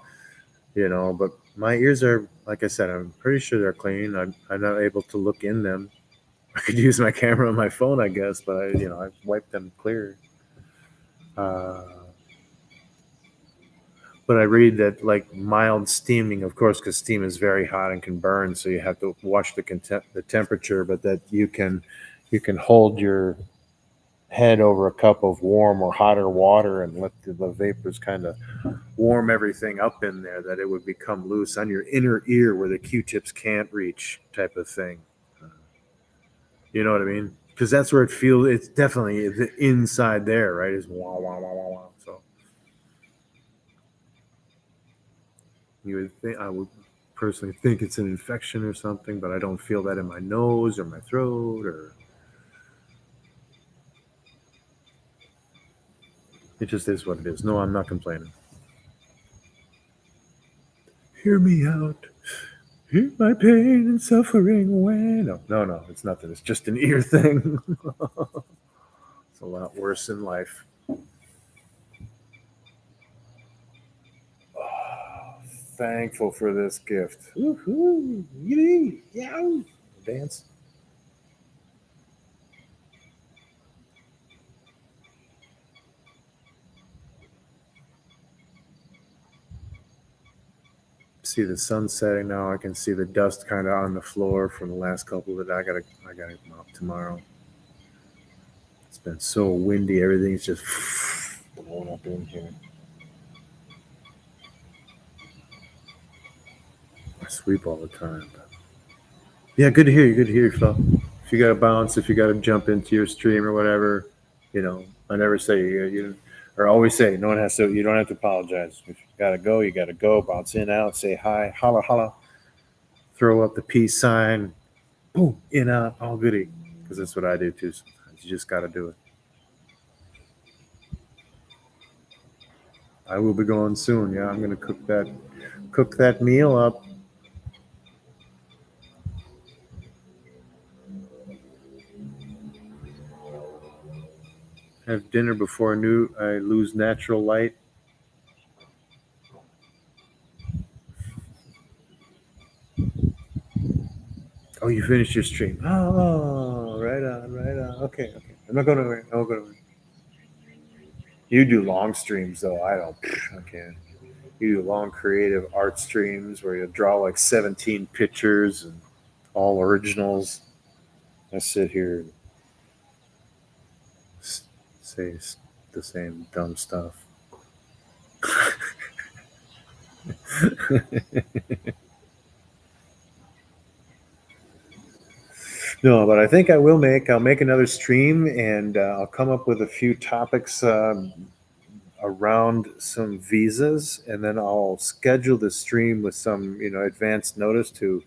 But my ears are, like I said, I'm pretty sure they're clean. I'm not able to look in them. I could use my camera on my phone, I guess, but I've wiped them clear. Uh, but I read that like mild steaming, of course, because steam is very hot and can burn, so you have to watch the temperature. But that you can You can hold your head over a cup of warm or hotter water and let the vapors kind of warm everything up in there, that it would become loose on your inner ear where the Q-tips can't reach, type of thing. You know what I mean? Because that's where it feels. It's definitely the inside there, right? Is wah wah wah wah wah. So you would think, I would personally think it's an infection or something, but I don't feel that in my nose or my throat, or it just is what it is. No, I'm not complaining. Hear me out. Hear my pain and suffering away. No, it's nothing. It's just an ear thing. It's a lot worse in life. Oh, thankful for this gift. Woohoo! Yee! Yow! Dance. See the sun setting now. I can see the dust kind of on the floor from the last couple of. I gotta mop tomorrow. It's been so windy. Everything's just blowing up in here. I sweep all the time. But yeah, good to hear you. Good to hear you, Phil. If you got to bounce, if you got to jump into your stream or whatever, I never say you or always say no one has to. You don't have to apologize. If you gotta go, you gotta go. Bounce in, out, say hi, holla, holla, throw up the peace sign, boom, in, out, all goody. Because that's what I do too. Sometimes you just gotta do it. I will be going soon. Yeah, I'm gonna cook that meal up. Have dinner before I lose natural light. Oh, you finished your stream. Oh, right on, right on. Okay. I'm not going to worry. I won't go to worry. You do long streams though. I don't. I can't. You do long creative art streams where you draw like 17 pictures and all originals. I sit here and say the same dumb stuff. No, but I think I'll make another stream, and I'll come up with a few topics around some visas, and then I'll schedule the stream with some advanced notice to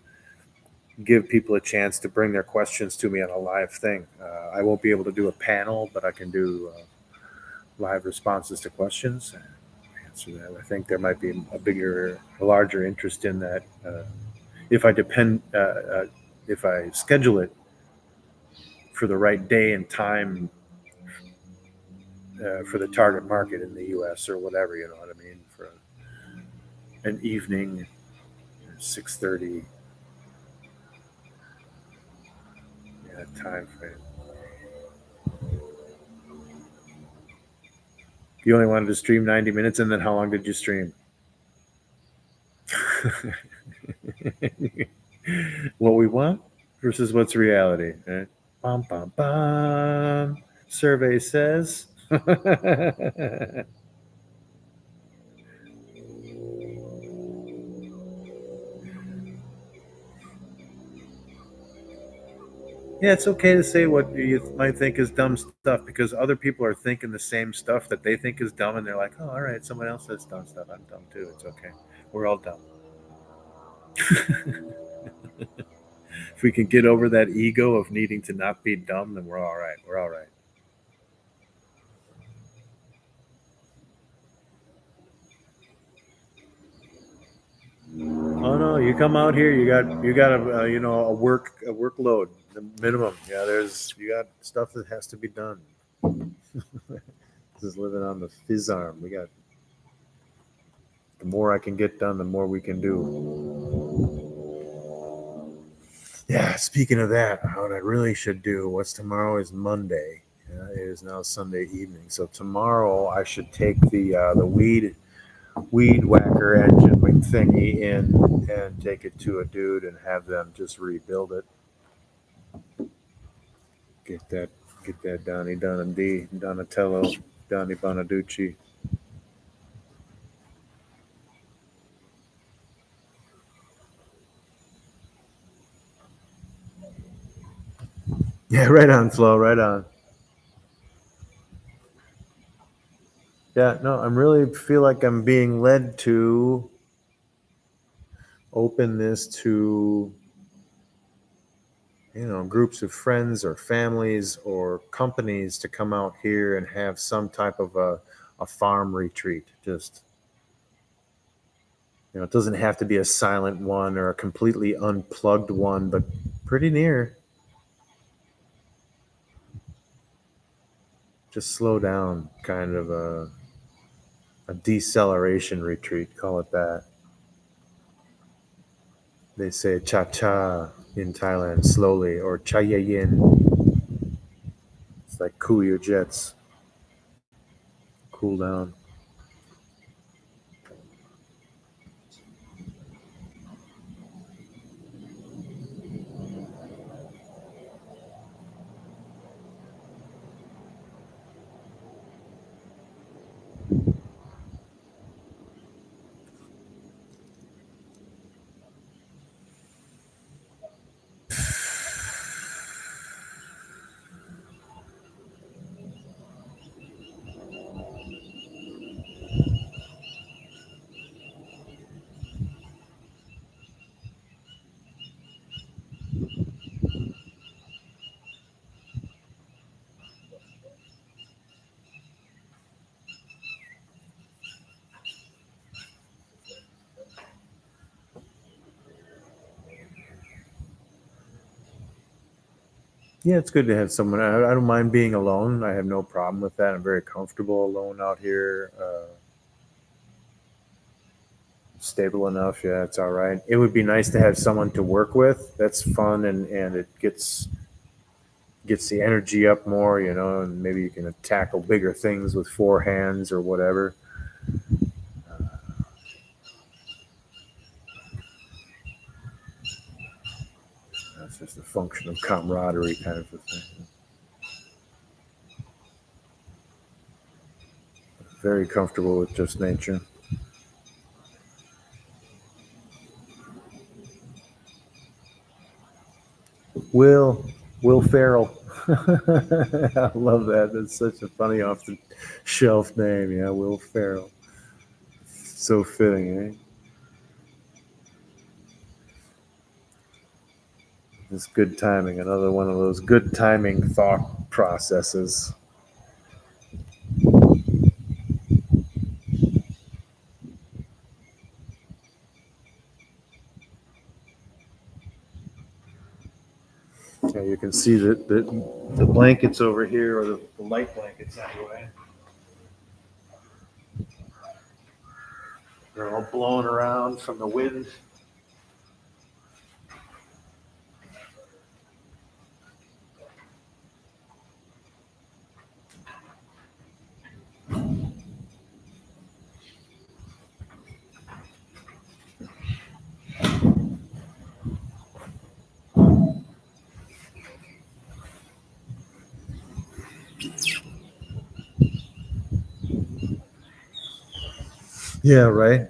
give people a chance to bring their questions to me on a live thing. I won't be able to do a panel, but I can do live responses to questions and answer that. I think there might be a larger interest in that if if I schedule it for the right day and time for the target market in the U.S. or whatever. You know what I mean? For an evening, 6:30. Yeah, time frame. You only wanted to stream 90 minutes, and then how long did you stream? What we want versus what's reality. Right? Bum, bum, bum. Survey says. Yeah, it's okay to say what you might think is dumb stuff because other people are thinking the same stuff that they think is dumb, and they're like, "Oh, all right, someone else says dumb stuff. I'm dumb too. It's okay. We're all dumb." If we can get over that ego of needing to not be dumb, then we're all right. We're all right. Oh no, you come out here, you got a workload, the minimum. Yeah, you got stuff that has to be done. This is living on the fizz arm. We got the more I can get done, the more we can do. Yeah, speaking of that, what I really should do, what's tomorrow is Monday. It is now Sunday evening. So tomorrow I should take the weed whacker engine thingy in and take it to a dude and have them just rebuild it. Get that Donnie D, Donatello, Donnie Bonaducci. Yeah, right on, Flo, right on. Yeah, no, I'm really feel like I'm being led to open this to, groups of friends or families or companies to come out here and have some type of a farm retreat. Just, it doesn't have to be a silent one or a completely unplugged one, but pretty near. Just slow down, kind of a deceleration retreat, call it that. They say cha cha in Thailand slowly, or cha yin. It's like cool your jets, cool down. Yeah, it's good to have someone. I don't mind being alone. I have no problem with that. I'm very comfortable alone out here. Stable enough. Yeah, it's all right. It would be nice to have someone to work with. That's fun, and it gets the energy up more. And maybe you can tackle bigger things with four hands or whatever. That's just a function of camaraderie, kind of a thing. Very comfortable with just nature. Will Will Ferrell. I love that. That's such a funny off the shelf name. Yeah, Will Ferrell. So fitting, eh? It's good timing. Another one of those good timing thought processes. Yeah, you can see that the blankets over here, or the light blankets anyway, they're all blowing around from the wind. Yeah, right.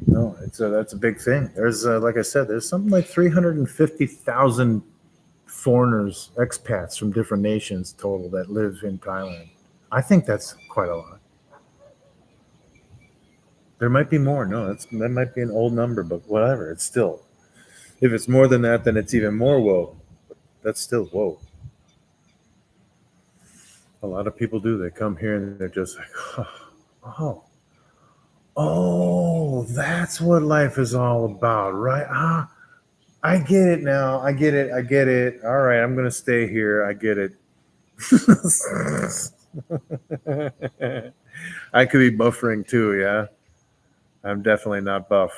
No, that's a big thing. There's like I said, there's something like 350,000 foreigners, expats from different nations total that live in Thailand. I think that's quite a lot. There might be more. No, that might be an old number, but whatever. It's still, if it's more than that, then it's even more whoa. That's still whoa. A lot of people do. They come here and they're just like, oh, oh, that's what life is all about, right? I get it now. I get it. I get it. All right, I'm gonna stay here. I get it. I could be buffering too. Yeah, I'm definitely not buff.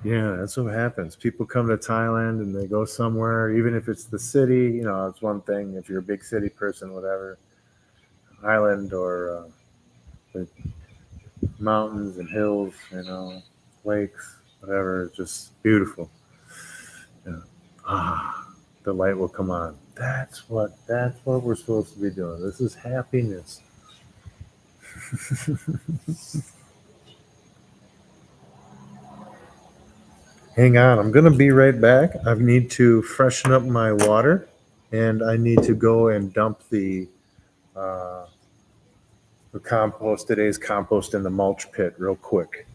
Yeah, that's what happens. People come to Thailand and they go somewhere, even if it's the city. It's one thing if you're a big city person, whatever, island or the mountains and hills, lakes, whatever. It's just beautiful. Yeah. The light will come on. That's what we're supposed to be doing. This is happiness. Hang on, I'm gonna be right back. I need to freshen up my water, and I need to go and dump uh, the compost, today's compost, in the mulch pit real quick.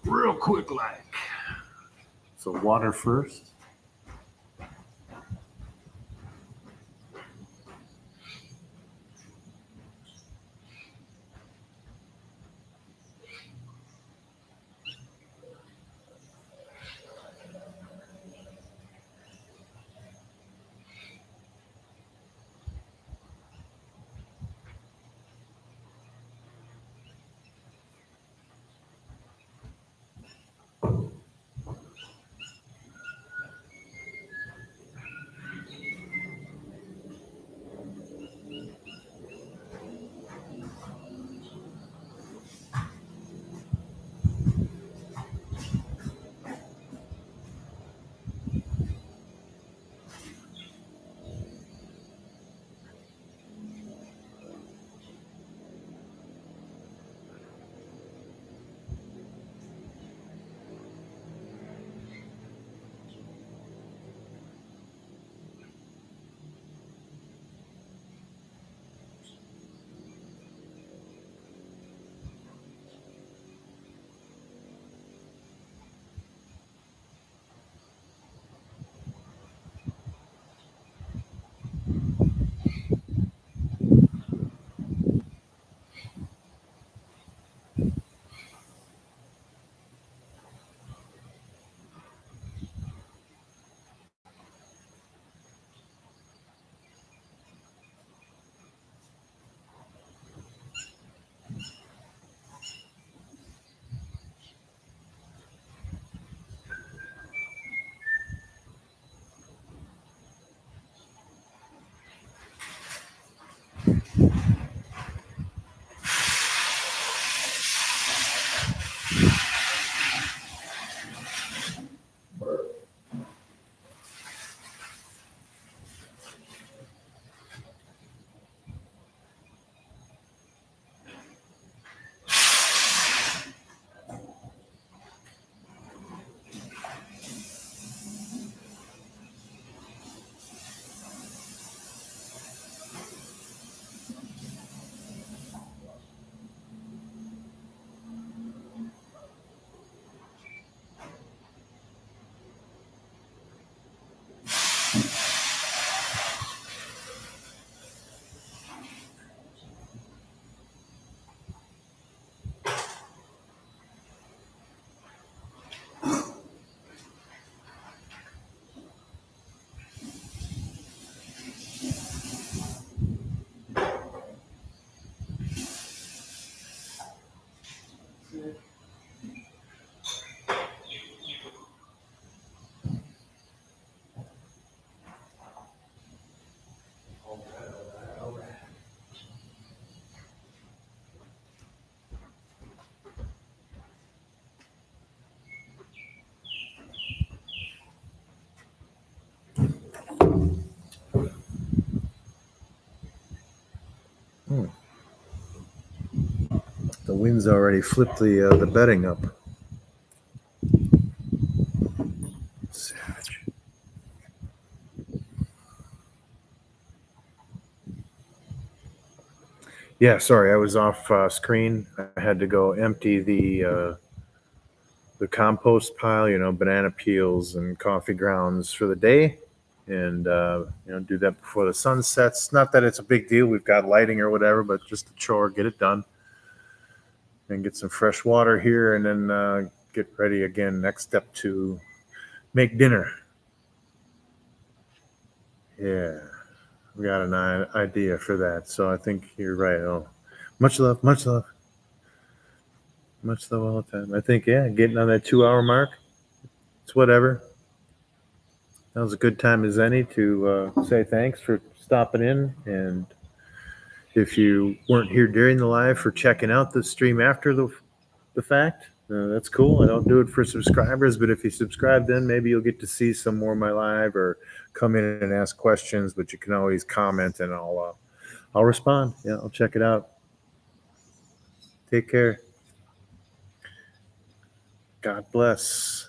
Real quick, like. So water first. Hmm. The wind's already flipped the bedding up. Savage. Yeah, sorry, I was off screen. I had to go empty the compost pile, banana peels and coffee grounds for the day, and do that before the sun sets. Not that it's a big deal. We've got lighting or whatever, but just a chore. Get it done, and get some fresh water here, and then get ready again. Next step to make dinner. Yeah, we got an idea for that. So I think you're right. Oh, much love, much love, much love all the time. I think, yeah, getting on that 2 hour mark. it's whatever. That was a good time as any to say thanks for stopping in. And if you weren't here during the live, for checking out the stream after the fact. That's cool. I don't do it for subscribers, but if you subscribe, then maybe you'll get to see some more of my live or come in and ask questions. But you can always comment, and I'll respond. Yeah, I'll check it out. Take care. God bless.